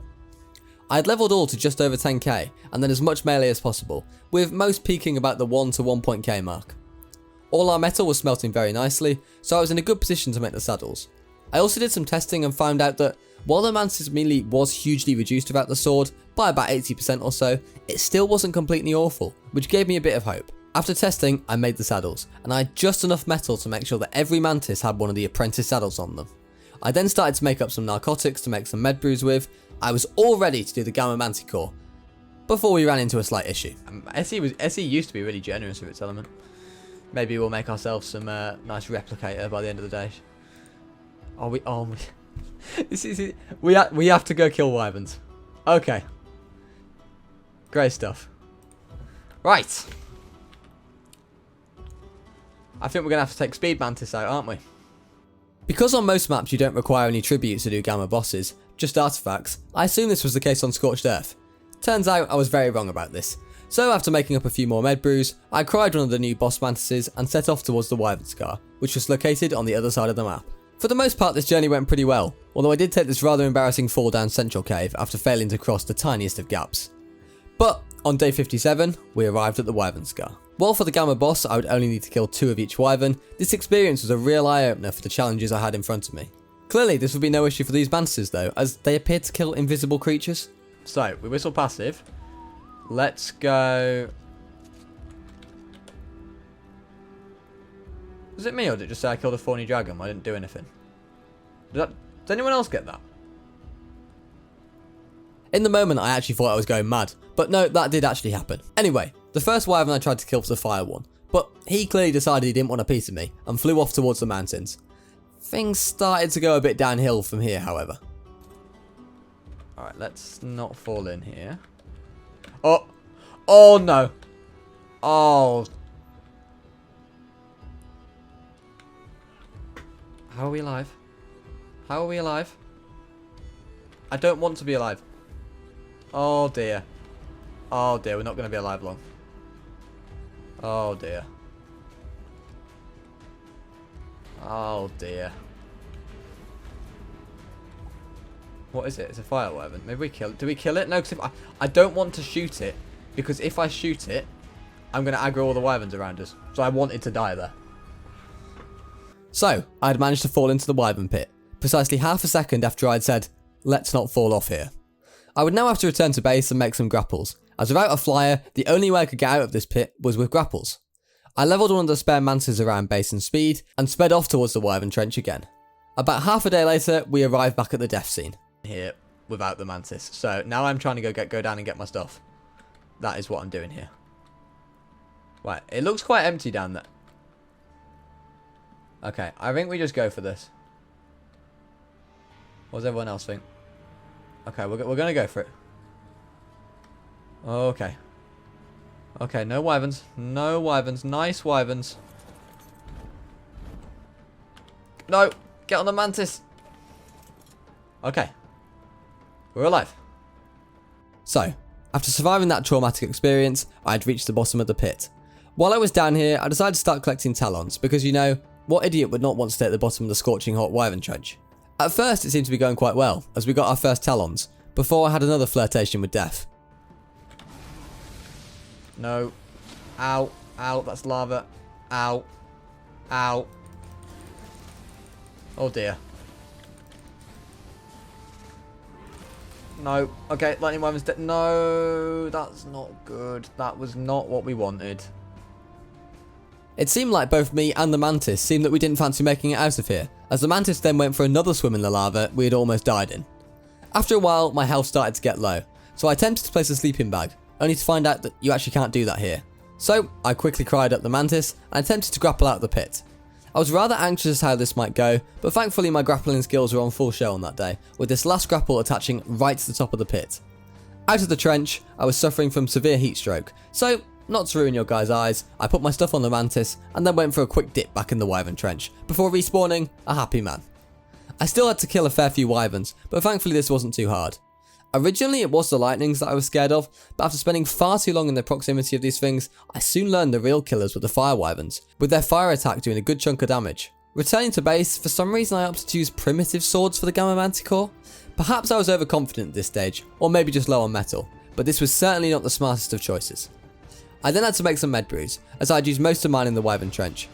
I had leveled all to just over 10k, and then as much melee as possible, with most peaking about the 1 to 1.k mark. All our metal was smelting very nicely, so I was in a good position to make the saddles. I also did some testing and found out that while the mantis melee was hugely reduced without the sword, by about 80% or so, it still wasn't completely awful, which gave me a bit of hope. After testing, I made the saddles, and I had just enough metal to make sure that every mantis had one of the apprentice saddles on them. I then started to make up some narcotics to make some med brews with. I was all ready to do the Gamma Manticore, before we ran into a slight issue. SE used to be really generous with its element. Maybe we'll make ourselves some nice replicator by the end of the day. We have to go kill wyverns. Okay. Great stuff. Right. I think we're going to have to take Speed Mantis out, aren't we? Because on most maps you don't require any tributes to do Gamma bosses, just artifacts, I assume this was the case on Scorched Earth. Turns out I was very wrong about this. So after making up a few more med brews, I cried one of the new boss mantises and set off towards the Wyvern Scar, which was located on the other side of the map. For the most part this journey went pretty well, although I did take this rather embarrassing fall down Central Cave after failing to cross the tiniest of gaps. But on day 57, we arrived at the Wyvern Scar. While for the Gamma boss I would only need to kill 2 of each Wyvern, this experience was a real eye-opener for the challenges I had in front of me. Clearly this would be no issue for these Mantises though, as they appear to kill invisible creatures. So, we whistle passive. Let's go... Was it me or did it just say I killed a thorny dragon? I didn't do anything. Does anyone else get that? In the moment I actually thought I was going mad, but no, that did actually happen. Anyway, the first Wyvern I tried to kill was the fire one, but he clearly decided he didn't want a piece of me and flew off towards the mountains. Things started to go a bit downhill from here, however. Alright, let's not fall in here. Oh! Oh no! Oh! How are we alive? How are we alive? I don't want to be alive. Oh dear. Oh dear, we're not going to be alive long. Oh dear. Oh dear. What is it? It's a fire wyvern. Maybe we kill it. Do we kill it? No, because I don't want to shoot it. Because if I shoot it, I'm going to aggro all the wyverns around us. So I wanted to die there. So, I had managed to fall into the wyvern pit. Precisely half a second after I'd said, let's not fall off here. I would now have to return to base and make some grapples. As without a flyer, the only way I could get out of this pit was with grapples. I levelled one of the spare mantises around base and speed, and sped off towards the wyvern trench again. About half a day later, we arrived back at the death scene. Here, without the mantis. So now I'm trying to go down and get my stuff. That is what I'm doing here. Right, it looks quite empty down there. Okay, I think we just go for this. What does everyone else think? Okay, we're going to go for it. Okay. Okay, no wyverns. No wyverns. Nice wyverns. No! Get on the mantis! Okay. We're alive. So, after surviving that traumatic experience, I had reached the bottom of the pit. While I was down here, I decided to start collecting talons, because you know, what idiot would not want to stay at the bottom of the scorching hot wyvern trench? At first, it seemed to be going quite well, as we got our first talons, before I had another flirtation with death. No. Ow. Ow. That's lava. Ow. Ow. Oh dear. No. Okay, lightning wyvern's dead. No, that's not good. That was not what we wanted. It seemed like both me and the mantis seemed that we didn't fancy making it out of here, as the mantis then went for another swim in the lava we had almost died in. After a while, my health started to get low, so I attempted to place a sleeping bag, only to find out that you actually can't do that here. So, I quickly cried up the mantis and attempted to grapple out of the pit. I was rather anxious as how this might go, but thankfully my grappling skills were on full show on that day, with this last grapple attaching right to the top of the pit. Out of the trench, I was suffering from severe heat stroke, so, not to ruin your guys' eyes, I put my stuff on the mantis and then went for a quick dip back in the wyvern trench, before respawning a happy man. I still had to kill a fair few wyverns, but thankfully this wasn't too hard. Originally it was the lightnings that I was scared of, but after spending far too long in the proximity of these things, I soon learned the real killers were the fire wyverns, with their fire attack doing a good chunk of damage. Returning to base, for some reason I opted to use primitive swords for the Gamma Manticore. Perhaps I was overconfident at this stage, or maybe just low on metal, but this was certainly not the smartest of choices. I then had to make some med brews, as I'd used most of mine in the wyvern trench.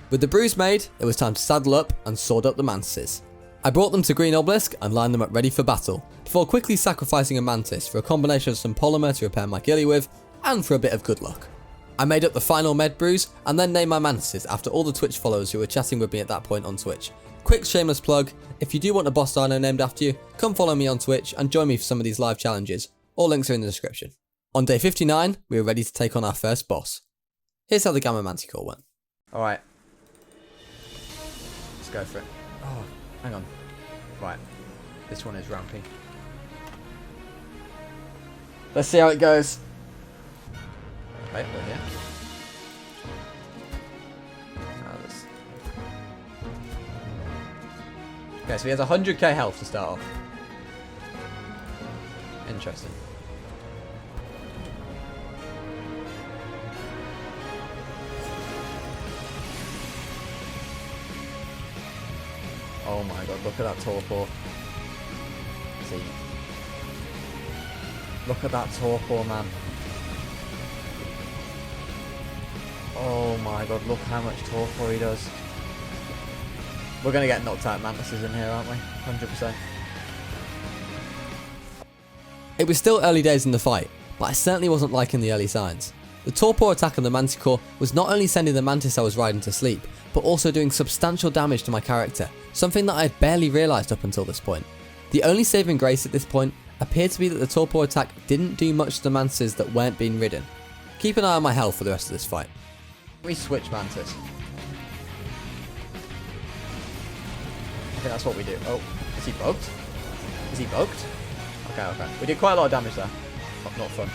With the brews made, it was time to saddle up and sword up the mantises. I brought them to Green Obelisk and lined them up ready for battle, before quickly sacrificing a mantis for a combination of some polymer to repair my ghillie with, and for a bit of good luck. I made up the final med brews, and then named my mantises after all the Twitch followers who were chatting with me at that point on Twitch. Quick shameless plug, if you do want a boss dino named after you, come follow me on Twitch and join me for some of these live challenges. All links are in the description. On day 59, we were ready to take on our first boss. Here's how the Gamma Manticore went. Alright. Let's go for it. Oh, hang on. Right. This one is Rampy. Let's see how it goes. Right, we're here. Okay, so he has 100k health to start off. Oh my god, look at that torpor. See. Look at that torpor, man. Oh my god, look how much torpor he does. We're going to get knocked out Mantises in here, aren't we? 100%. It was still early days in the fight, but I certainly wasn't liking the early signs. The torpor attack on the Manticore was not only sending the Mantis I was riding to sleep, but also doing substantial damage to my character, something that I had barely realised up until this point. The only saving grace at this point appeared to be that the torpor attack didn't do much to the Mantises that weren't being ridden. Keep an eye on my health for the rest of this fight. We switch Mantis. I think that's what we do. Oh, is he bugged? Is he bugged? Okay, okay. We did quite a lot of damage there. Not fun.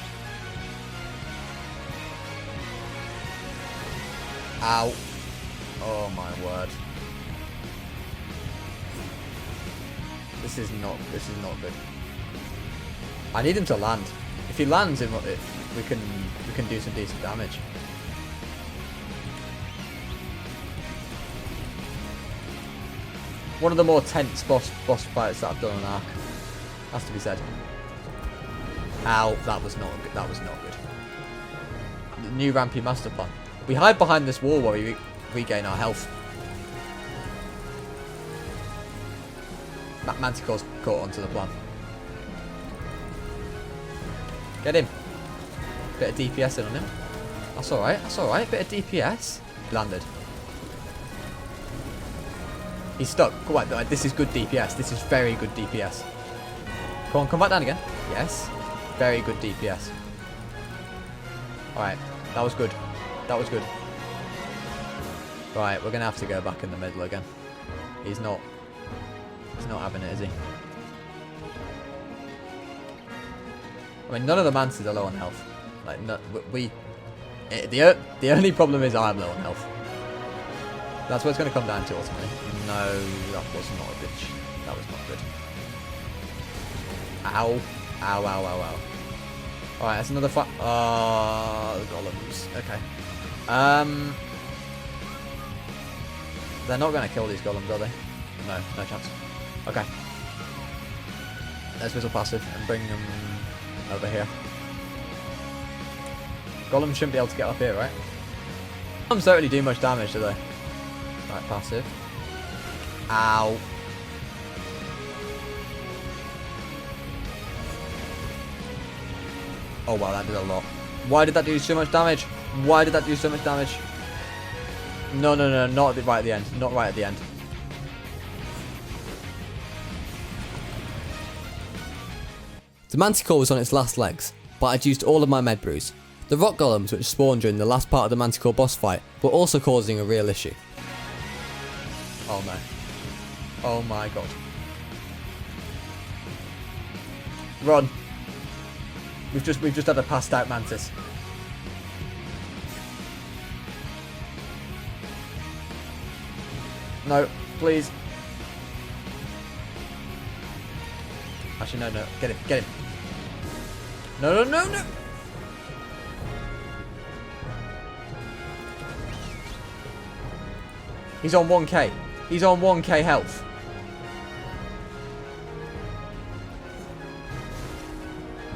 Ow. Oh my word. This is not good. I need him to land. If he lands, we can do some decent damage. One of the more tense boss fights that I've done on Ark. Has to be said. Ow, that was not good. That was not good. The new Rampy master plan. We hide behind this wall while we regain our health. Manticore's caught onto the plan. Get him. Bit of DPS in on him. That's alright, that's alright. Bit of DPS. Landed. He's stuck. Come on, this is good DPS. This is very good DPS. Come on, come back down again. Yes. Very good DPS. Alright, that was good. That was good. Right, we're going to have to go back in the middle again. He's not having it, is he? I mean, none of the Mantises are low on health. Like, no, the only problem is I'm low on health. That's what it's going to come down to ultimately. No, that was not a good. That was not good. Ow. Ow, ow, ow, ow. Alright, that's another fight. The golems. Okay. They're not going to kill these golems, are they? No, no chance. Okay. Let's whistle passive and bring them over here. Golems shouldn't be able to get up here, right? Golems don't really do much damage, do they? Right, passive. Ow. Oh wow, that did a lot. Why did that do so much damage? Why did that do so much damage? No, no, no, not right at the end. Not right at the end. The Manticore was on its last legs, but I'd used all of my med brews. The rock golems which spawned during the last part of the Manticore boss fight were also causing a real issue. Oh no. Oh my god. Run. We've just had a passed out Mantis. No, please. Actually, no, no. Get him, get him. No, no, no, no. He's on 1k. He's on 1k health.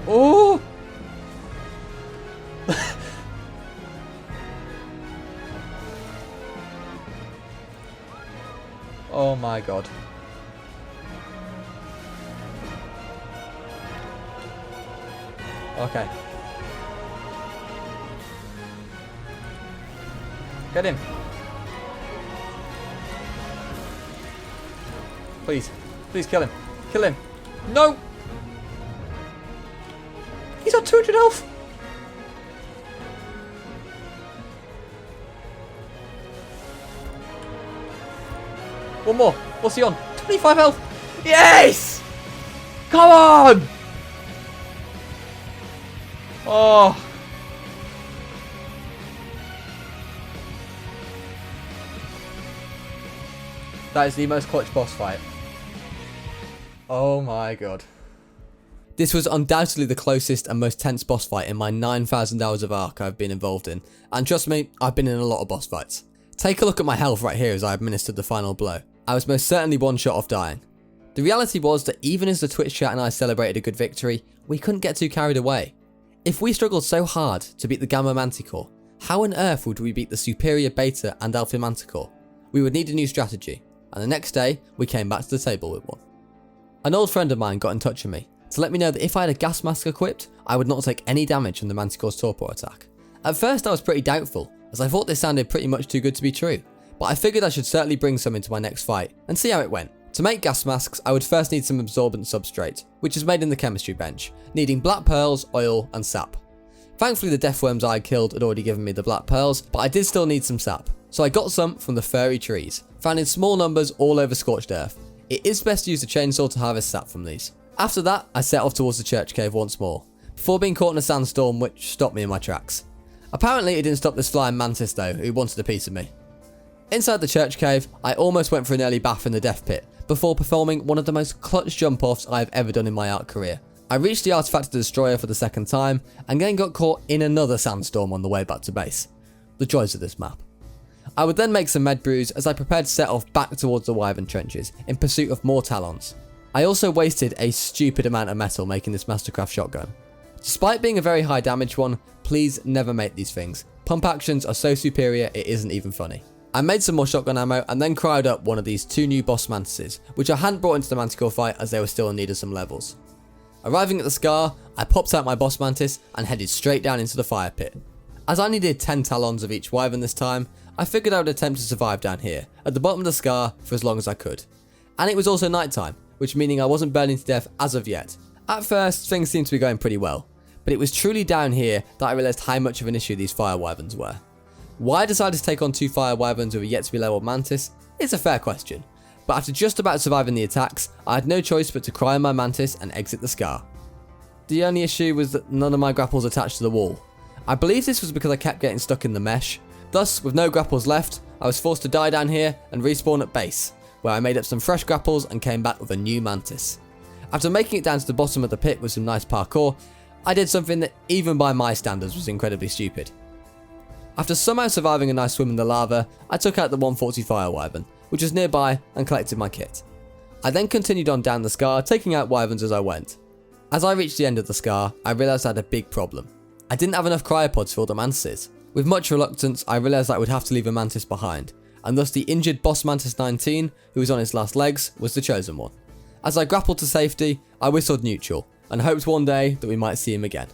Oh! Oh my god. Okay. Get him. Please. Please kill him. Kill him. No! He's on 200 health! One more. What's he on? 25 health! Yes! Come on! Oh. That is the most clutch boss fight. Oh my god. This was undoubtedly the closest and most tense boss fight in my 9,000 hours of Ark I've been involved in, and trust me, I've been in a lot of boss fights. Take a look at my health right here as I administered the final blow. I was most certainly one shot off dying. The reality was that even as the Twitch chat and I celebrated a good victory, we couldn't get too carried away. If we struggled so hard to beat the Gamma Manticore, how on earth would we beat the superior Beta and Alpha Manticore? We would need a new strategy, and the next day, we came back to the table with one. An old friend of mine got in touch with me to let me know that if I had a gas mask equipped, I would not take any damage from the Manticore's torpor attack. At first I was pretty doubtful, as I thought this sounded pretty much too good to be true, but I figured I should certainly bring some into my next fight, and see how it went. To make gas masks, I would first need some absorbent substrate, which is made in the chemistry bench, needing black pearls, oil, and sap. Thankfully the deathworms I had killed had already given me the black pearls, but I did still need some sap, so I got some from the furry trees, found in small numbers all over Scorched Earth. It is best to use a chainsaw to harvest sap from these. After that, I set off towards the church cave once more, before being caught in a sandstorm which stopped me in my tracks. Apparently it didn't stop this flying mantis though, who wanted a piece of me. Inside the church cave, I almost went for an early bath in the death pit, before performing one of the most clutch jump offs I have ever done in my Ark career. I reached the artifact destroyer for the second time, and then got caught in another sandstorm on the way back to base. The joys of this map. I would then make some med brews as I prepared to set off back towards the Wyvern trenches in pursuit of more talons. I also wasted a stupid amount of metal making this Mastercraft shotgun. Despite being a very high damage one, please never make these things. Pump actions are so superior it isn't even funny. I made some more shotgun ammo and then cried up one of these 2 new boss mantises, which I hadn't brought into the Manticore fight as they were still in need of some levels. Arriving at the scar, I popped out my boss mantis and headed straight down into the fire pit. As I needed 10 talons of each wyvern this time, I figured I would attempt to survive down here, at the bottom of the scar, for as long as I could. And it was also night time, which meaning I wasn't burning to death as of yet. At first, things seemed to be going pretty well, but it was truly down here that I realised how much of an issue these fire wyverns were. Why I decided to take on 2 fire wyverns with a yet to be leveled mantis is a fair question, but after just about surviving the attacks, I had no choice but to cry on my mantis and exit the scar. The only issue was that none of my grapples attached to the wall. I believe this was because I kept getting stuck in the mesh. Thus, with no grapples left, I was forced to die down here and respawn at base, where I made up some fresh grapples and came back with a new mantis. After making it down to the bottom of the pit with some nice parkour, I did something that even by my standards was incredibly stupid. After somehow surviving a nice swim in the lava, I took out the 140 fire wyvern, which was nearby, and collected my kit. I then continued on down the scar, taking out wyverns as I went. As I reached the end of the scar, I realised I had a big problem. I didn't have enough cryopods for the mantises. With much reluctance, I realised I would have to leave a mantis behind, and thus the injured boss mantis 19, who was on its last legs, was the chosen one. As I grappled to safety, I whistled neutral, and hoped one day that we might see him again.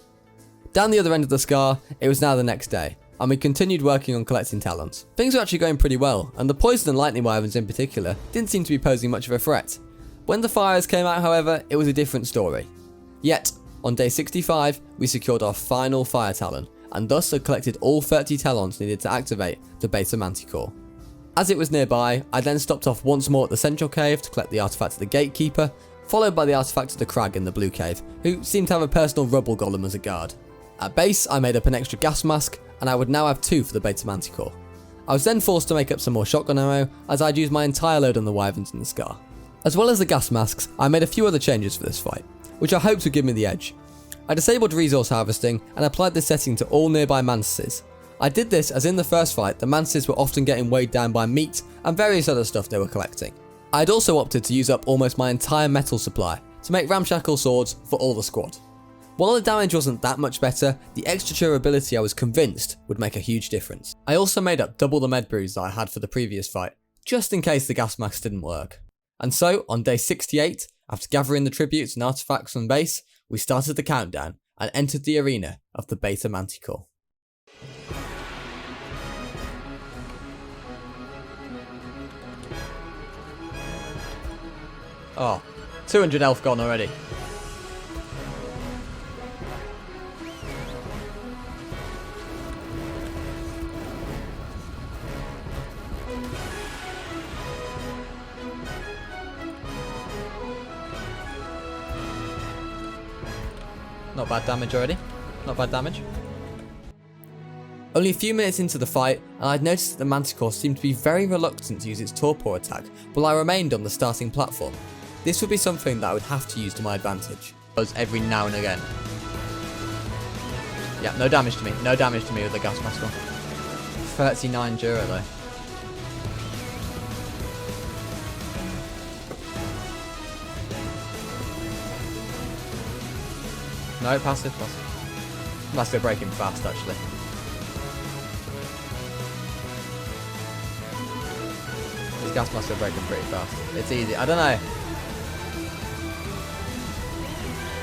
Down the other end of the scar, it was now the next day, and we continued working on collecting talons. Things were actually going pretty well, and the poison and lightning wyverns in particular didn't seem to be posing much of a threat. When the fires came out, however, it was a different story. Yet, on day 65, we secured our final fire talon, and thus had collected all 30 talons needed to activate the Beta Manticore. As it was nearby, I then stopped off once more at the central cave to collect the artifact of the gatekeeper, followed by the artifact of the crag in the blue cave, who seemed to have a personal rubble golem as a guard. At base, I made up an extra gas mask, and I would now have 2 for the Beta Manticore. I was then forced to make up some more shotgun ammo, as I'd used my entire load on the wyverns in the scar. As well as the gas masks, I made a few other changes for this fight, which I hoped would give me the edge. I disabled resource harvesting and applied this setting to all nearby mantises. I did this as in the first fight, the mantises were often getting weighed down by meat and various other stuff they were collecting. I had also opted to use up almost my entire metal supply to make ramshackle swords for all the squad. While the damage wasn't that much better, the extra durability I was convinced would make a huge difference. I also made up double the med brews that I had for the previous fight, just in case the gas mask didn't work. And so, on day 68, after gathering the tributes and artifacts from base, we started the countdown and entered the arena of the Beta Manticore. Oh, 200 health gone already. Not bad damage already. Not bad damage. Only a few minutes into the fight, and I'd noticed that the Manticore seemed to be very reluctant to use its torpor attack while I remained on the starting platform. This would be something that I would have to use to my advantage. Every now and again. Yeah, no damage to me. No damage to me with the gas mask on. 39 Dura though. No, passive. Must be breaking fast, actually. These gas masks are breaking pretty fast. It's easy. I don't know.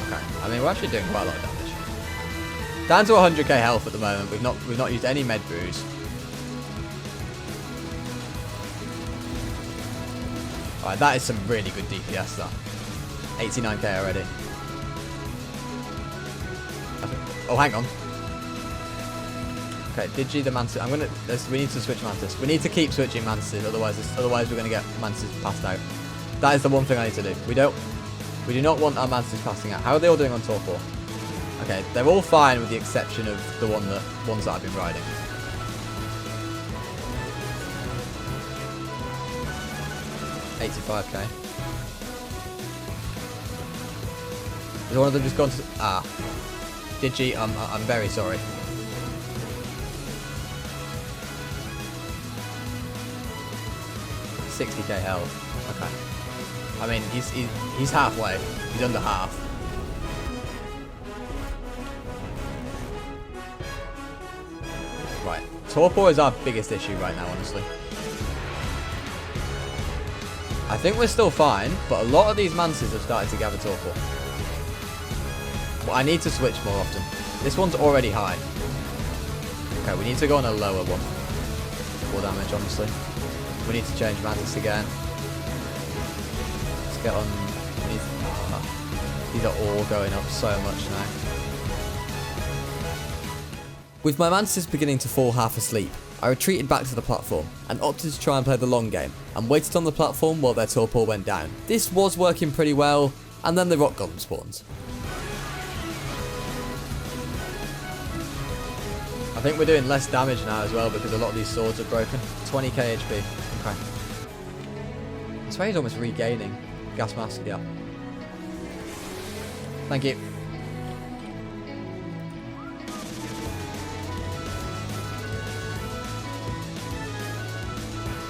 Okay. I mean, we're actually doing quite a lot of damage. Down to 100k health at the moment. We've not used any med brews. Alright, that is some really good DPS, that. 89k already. Oh, hang on. Okay, Digi the Mantis. We need to switch Mantis. We need to keep switching Mantises, otherwise we're gonna get Mantises passed out. That is the one thing I need to do. We do not want our Mantises passing out. How are they all doing on Torpor? Okay, they're all fine with the exception of the ones that I've been riding. $85k. Is one of them just gone to... Ah. Digi, I'm very sorry. $60k health. Okay. I mean, he's halfway. He's under half. Right. Torpor is our biggest issue right now, honestly. I think we're still fine, but a lot of these Mantises have started to gather Torpor. But I need to switch more often. This one's already high. Okay, we need to go on a lower one. More damage, honestly. We need to change Mantis again. Let's get on... These are all going up so much now. With my Mantises beginning to fall half asleep, I retreated back to the platform and opted to try and play the long game and waited on the platform while their Torpor went down. This was working pretty well, and then the Rock Golem spawned. I think we're doing less damage now as well because a lot of these swords are broken. 20k HP. Okay. I swear he's almost regaining. Gas mask, yeah. Thank you.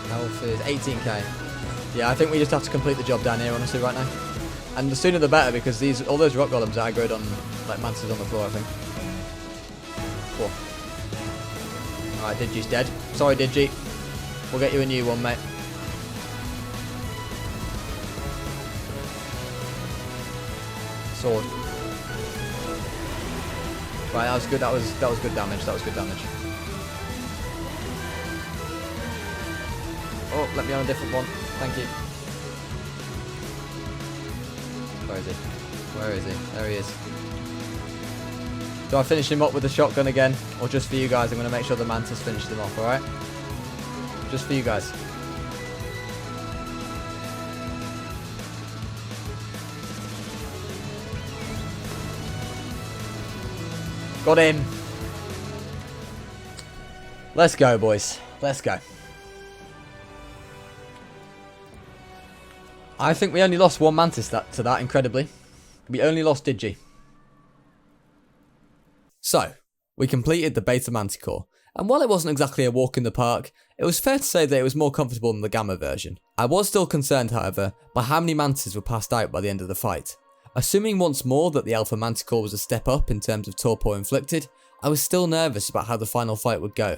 Health is 18k. Yeah, I think we just have to complete the job down here, honestly, right now. And the sooner the better, because all those rock golems are aggroed on, like, Mantises on the floor, I think. Cool. Alright, Digi's dead. Sorry, Digi. We'll get you a new one, mate. Sword. Right, that was good. That was good damage. That was good damage. Oh, let me on a different one. Thank you. Where is he? Where is he? There he is. Do I finish him up with the shotgun again? Or just for you guys? I'm going to make sure the Mantis finishes him off, alright? Just for you guys. Got him. Let's go, boys. Let's go. I think we only lost one Mantis to that, incredibly. We only lost Digi. So, we completed the Beta Manticore, and while it wasn't exactly a walk in the park, it was fair to say that it was more comfortable than the Gamma version. I was still concerned, however, by how many Mantises were passed out by the end of the fight. Assuming once more that the Alpha Manticore was a step up in terms of Torpor inflicted, I was still nervous about how the final fight would go.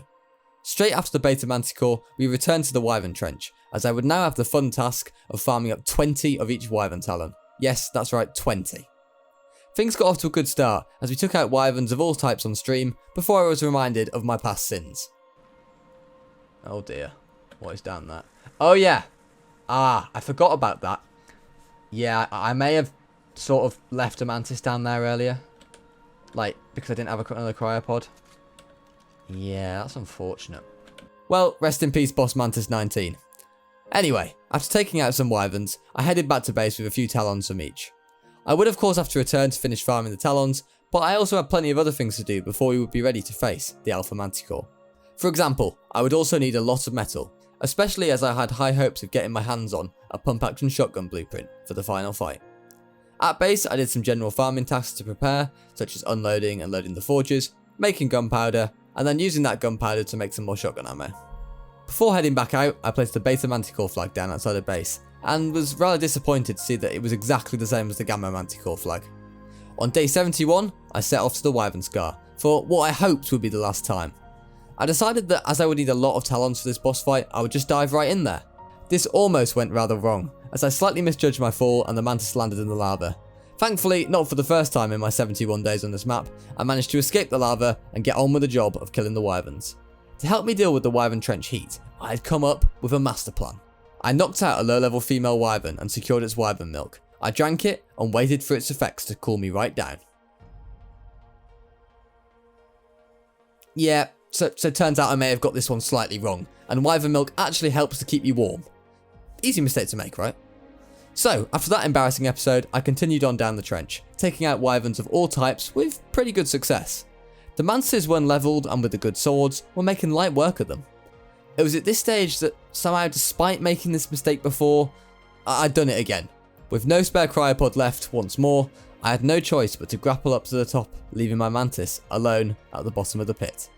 Straight after the Beta Manticore, we returned to the Wyvern Trench, as I would now have the fun task of farming up 20 of each Wyvern Talon. Yes, that's right, 20. Things got off to a good start, as we took out Wyverns of all types on stream, before I was reminded of my past sins. Oh dear, what is down there? Oh yeah, I forgot about that. Yeah, I may have sort of left a Mantis down there earlier. Like, because I didn't have another cryopod. Yeah, that's unfortunate. Well, rest in peace, Boss Mantis 19. Anyway, after taking out some Wyverns, I headed back to base with a few Talons from each. I would of course have to return to finish farming the Talons, but I also had plenty of other things to do before we would be ready to face the Alpha Manticore. For example, I would also need a lot of metal, especially as I had high hopes of getting my hands on a pump action shotgun blueprint for the final fight. At base, I did some general farming tasks to prepare, such as unloading and loading the forges, making gunpowder, and then using that gunpowder to make some more shotgun ammo. Before heading back out, I placed the Beta Manticore flag down outside the base, and was rather disappointed to see that it was exactly the same as the Gamma Manticore flag. On day 71, I set off to the Wyvern Scar for what I hoped would be the last time. I decided that as I would need a lot of talons for this boss fight, I would just dive right in there. This almost went rather wrong, as I slightly misjudged my fall and the mantis landed in the lava. Thankfully, not for the first time in my 71 days on this map, I managed to escape the lava and get on with the job of killing the wyverns. To help me deal with the wyvern trench heat, I had come up with a master plan. I knocked out a low-level female wyvern and secured its wyvern milk. I drank it and waited for its effects to cool me right down. Yeah, so turns out I may have got this one slightly wrong, and wyvern milk actually helps to keep you warm. Easy mistake to make, right? So, after that embarrassing episode, I continued on down the trench, taking out wyverns of all types with pretty good success. The Mantises, when levelled and with the good swords, were making light work of them. It was at this stage that somehow, despite making this mistake before, I'd done it again. With no spare cryopod left once more, I had no choice but to grapple up to the top, leaving my mantis alone at the bottom of the pit.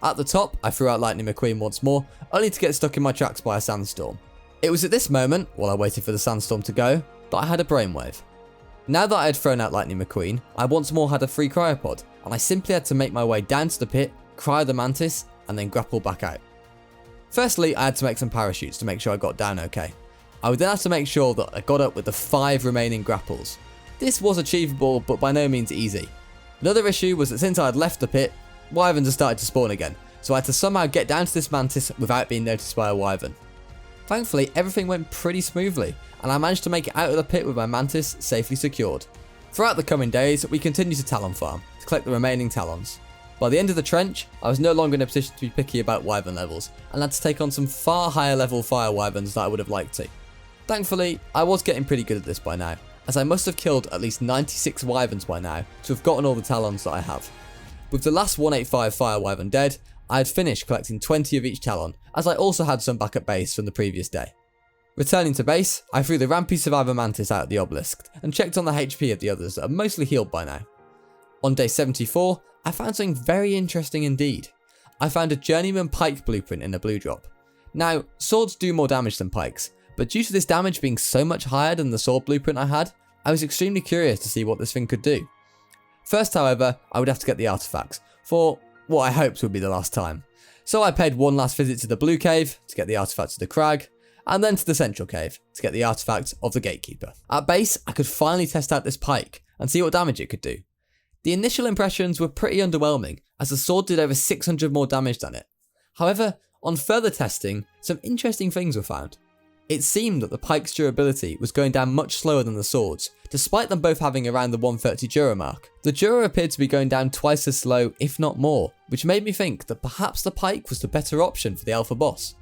At the top, I threw out Lightning McQueen once more, only to get stuck in my tracks by a sandstorm. It was at this moment, while I waited for the sandstorm to go, that I had a brainwave. Now that I had thrown out Lightning McQueen, I once more had a free cryopod, and I simply had to make my way down to the pit, cryo the mantis, and then grapple back out. Firstly, I had to make some parachutes to make sure I got down okay. I would then have to make sure that I got up with the 5 remaining grapples. This was achievable, but by no means easy. Another issue was that since I had left the pit, wyverns had started to spawn again, so I had to somehow get down to this mantis without being noticed by a wyvern. Thankfully, everything went pretty smoothly, and I managed to make it out of the pit with my mantis safely secured. Throughout the coming days, we continued to talon farm, to collect the remaining talons. By the end of the trench, I was no longer in a position to be picky about wyvern levels, and had to take on some far higher level fire wyverns that I would have liked to. Thankfully, I was getting pretty good at this by now, as I must have killed at least 96 wyverns by now to have gotten all the talons that I have. With the last 185 fire wyvern dead, I had finished collecting 20 of each talon, as I also had some back at base from the previous day. Returning to base, I threw the Rampy Survivor Mantis out at the obelisk, and checked on the HP of the others that are mostly healed by now. On day 74, I found something very interesting indeed. I found a Journeyman Pike blueprint in a blue drop. Now, swords do more damage than pikes, but due to this damage being so much higher than the sword blueprint I had, I was extremely curious to see what this thing could do. First, however, I would have to get the artifacts, for what I hoped would be the last time. So I paid one last visit to the Blue Cave to get the artifacts of the Crag, and then to the Central Cave to get the artifacts of the Gatekeeper. At base, I could finally test out this pike and see what damage it could do. The initial impressions were pretty underwhelming, as the sword did over 600 more damage than it. However, on further testing, some interesting things were found. It seemed that the pike's durability was going down much slower than the swords, despite them both having around the 130 Dura mark. The Dura appeared to be going down twice as slow, if not more, which made me think that perhaps the pike was the better option for the alpha boss.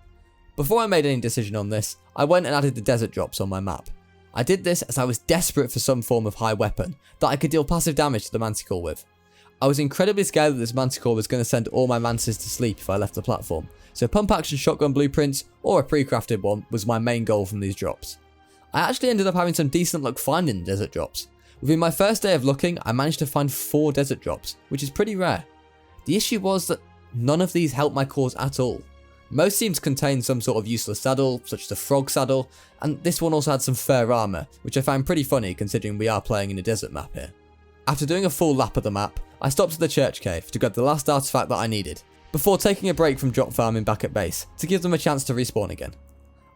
Before I made any decision on this, I went and added the desert drops on my map. I did this as I was desperate for some form of high weapon that I could deal passive damage to the Manticore with. I was incredibly scared that this Manticore was going to send all my Mantises to sleep if I left the platform, so pump action shotgun blueprints or a pre-crafted one was my main goal from these drops. I actually ended up having some decent luck finding the desert drops. Within my first day of looking, I managed to find 4 desert drops, which is pretty rare. The issue was that none of these helped my cause at all. Most seemed to contain some sort of useless saddle, such as a frog saddle, and this one also had some fur armour, which I found pretty funny considering we are playing in a desert map here. After doing a full lap of the map, I stopped at the church cave to grab the last artifact that I needed, before taking a break from drop farming back at base to give them a chance to respawn again.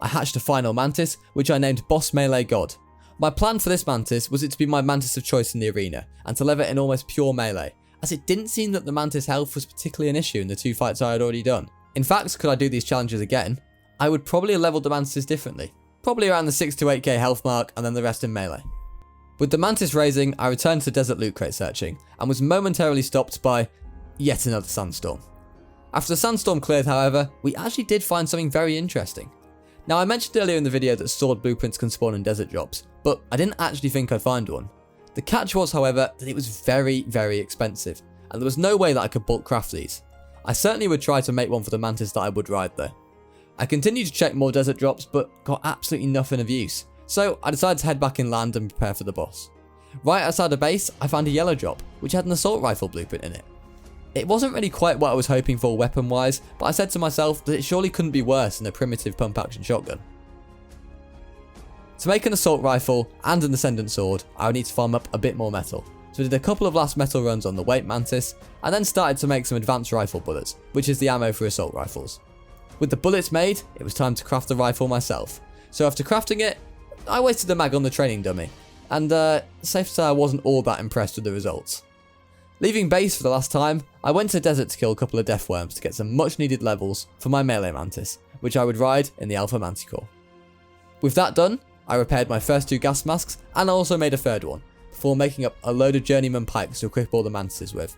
I hatched a final mantis, which I named Boss Melee God. My plan for this mantis was it to be my mantis of choice in the arena, and to level it in almost pure melee, as it didn't seem that the mantis health was particularly an issue in the 2 fights I had already done. In fact, could I do these challenges again, I would probably have leveled the mantises differently, probably around the 6 to 8k health mark and then the rest in melee. With the mantis raising, I returned to desert loot crate searching, and was momentarily stopped by yet another sandstorm. After the sandstorm cleared, however, we actually did find something very interesting. Now, I mentioned earlier in the video that sword blueprints can spawn in desert drops, but I didn't actually think I'd find one. The catch was, however, that it was very, very expensive, and there was no way that I could bulk craft these. I certainly would try to make one for the mantis that I would ride though. I continued to check more desert drops, but got absolutely nothing of use, so I decided to head back inland and prepare for the boss. Right outside the base, I found a yellow drop, which had an assault rifle blueprint in it. It wasn't really quite what I was hoping for weapon wise, but I said to myself that it surely couldn't be worse than a primitive pump action shotgun. To make an assault rifle and an ascendant sword, I would need to farm up a bit more metal. so we did a couple of last metal runs on the weight mantis, and then started to make some advanced rifle bullets, which is the ammo for assault rifles. With the bullets made, it was time to craft the rifle myself. So after crafting it, I wasted a mag on the training dummy, and safe to say I wasn't all that impressed with the results. Leaving base for the last time, I went to the desert to kill a couple of death worms to get some much needed levels for my melee mantis, which I would ride in the Alpha Manticore. With that done, I repaired my first 2 gas masks, and I also made a third one, before making up a load of journeyman pikes to equip all the mantises with,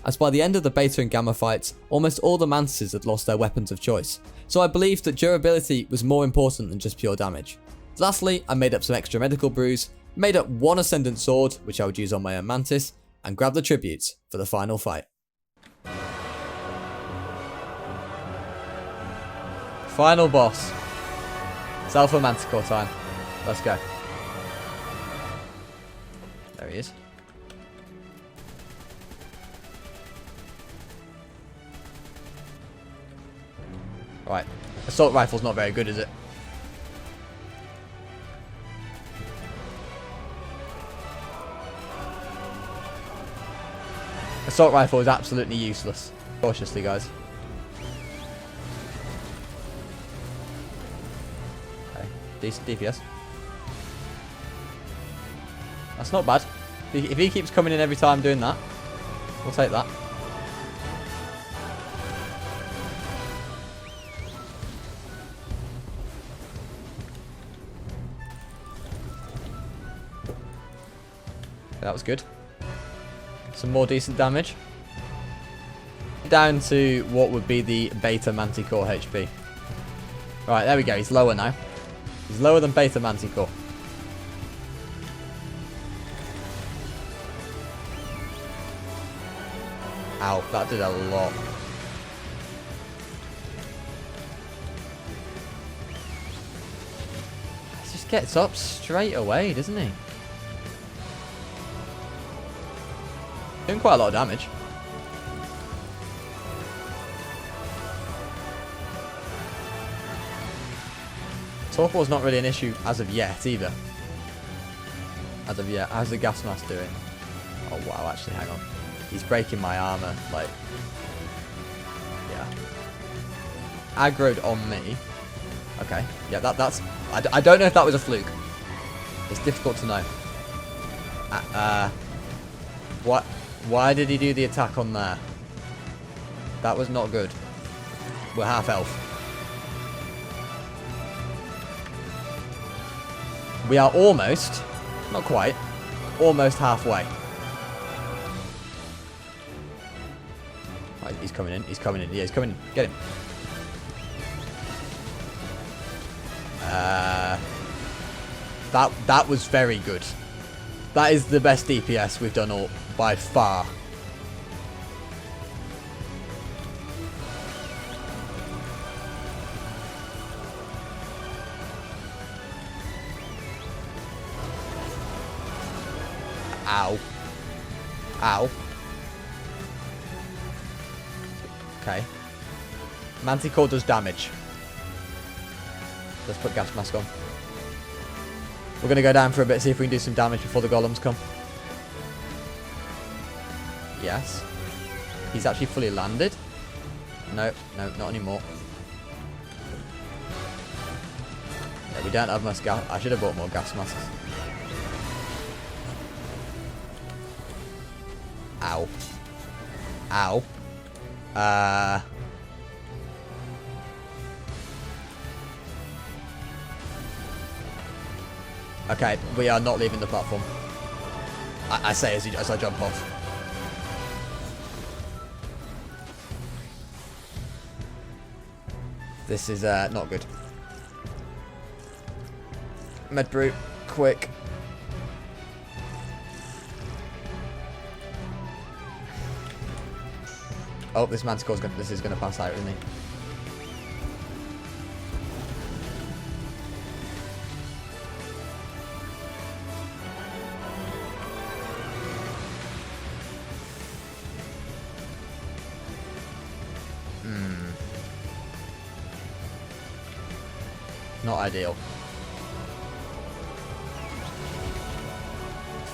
as by the end of the beta and gamma fights, almost all the mantises had lost their weapons of choice, so I believed that durability was more important than just pure damage. Lastly, I made up some extra medical brews, made up 1 ascendant sword, which I would use on my own mantis, and grabbed the tributes for the final fight. Final boss. It's Alpha Manticore time. Let's go. There he is. Right. Assault rifle's not very good, is it? Assault rifle is absolutely useless. Cautiously, guys. Okay. Decent DPS. That's not bad. If he keeps coming in every time doing that, we'll take that. That was good. Some more decent damage. Down to what would be the beta Manticore HP. Right, there we go. He's lower now. He's lower than beta Manticore. Ow, that did a lot. He just gets up straight away, doesn't he? Doing quite a lot of damage. Torpor's not really an issue as of yet either. As of yet. How's the gas mask doing? Oh wow, actually hang on. He's breaking my armor, like, yeah. Aggroed on me. Okay, yeah, that's, I don't know if that was a fluke. It's difficult to know. What? Why did he do the attack on there? That was not good. We're half health. We are almost, not quite, almost halfway. Right, he's coming in, he's coming in, yeah, he's coming in. Get him. That was very good. That is the best DPS we've done all by far. Ow. Ow. Okay. Manticore does damage. Let's put gas mask on. We're going to go down for a bit, see if we can do some damage before the golems come. Yes. He's actually fully landed. No, no, not anymore. Yeah, we don't have much gas. I should have bought more gas masks. Ow. Ow. Okay, we are not leaving the platform. I say as I jump off. This is not good. Med brew, quick. Oh, this Manticore's gonna. This is gonna pass out, isn't he? Not ideal.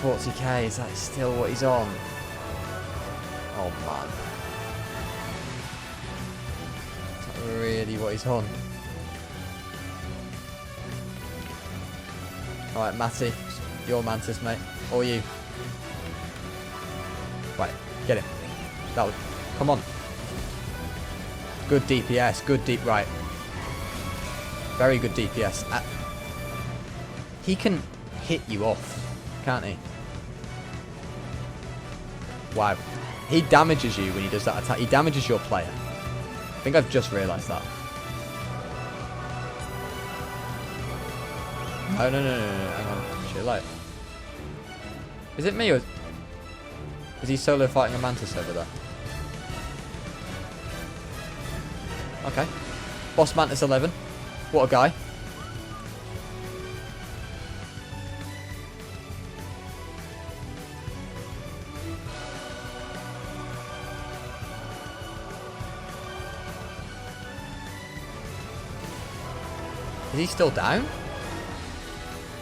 40k, is that still what he's on? Oh man. Is that really what he's on? Alright, Matty, your Mantis, mate. Or you. Right, get him. That would. Come on. Good DPS, good deep. Right. Very good DPS. He can hit you off, can't he? Wow. He damages you when he does that attack. He damages your player. I think I've just realised that. Oh, no. Hang on. Chill out. Is it me or... Is he solo fighting a Mantis over there? Okay. Boss Mantis 11. What a guy. Is he still down?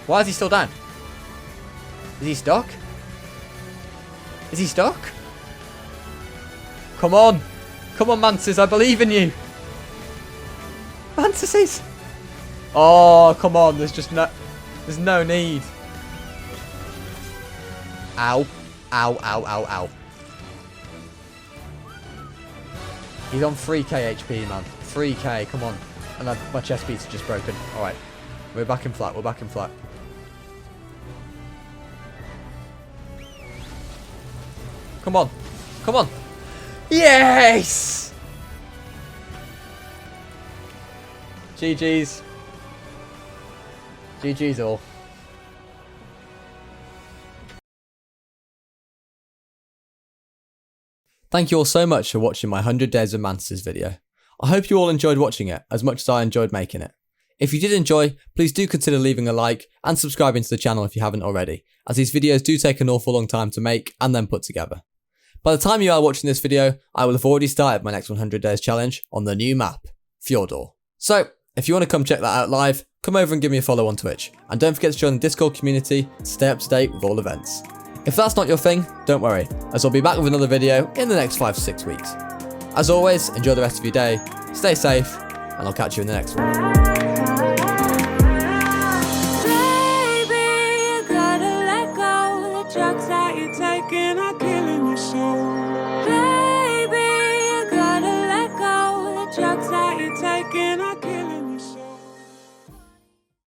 Why is he still down? Is he stuck? Is he stuck? Come on. Come on, Mantis. I believe in you. Mantises. Oh, come on. There's no need. Ow. Ow. He's on 3k HP, man. 3k. Come on. And my chest beats are just broken. Alright. We're back in flat. Come on. Yes! GG's. GG's all. Thank you all so much for watching my 100 Days of Mantises video. I hope you all enjoyed watching it as much as I enjoyed making it. If you did enjoy, please do consider leaving a like and subscribing to the channel if you haven't already, as these videos do take an awful long time to make and then put together. By the time you are watching this video, I will have already started my next 100 Days challenge on the new map, Fjordor. So, if you want to come check that out live, come over and give me a follow on Twitch, and don't forget to join the Discord community to stay up to date with all events. If that's not your thing, don't worry, as I'll be back with another video in the next 5 to 6 weeks. As always, enjoy the rest of your day, stay safe, and I'll catch you in the next one.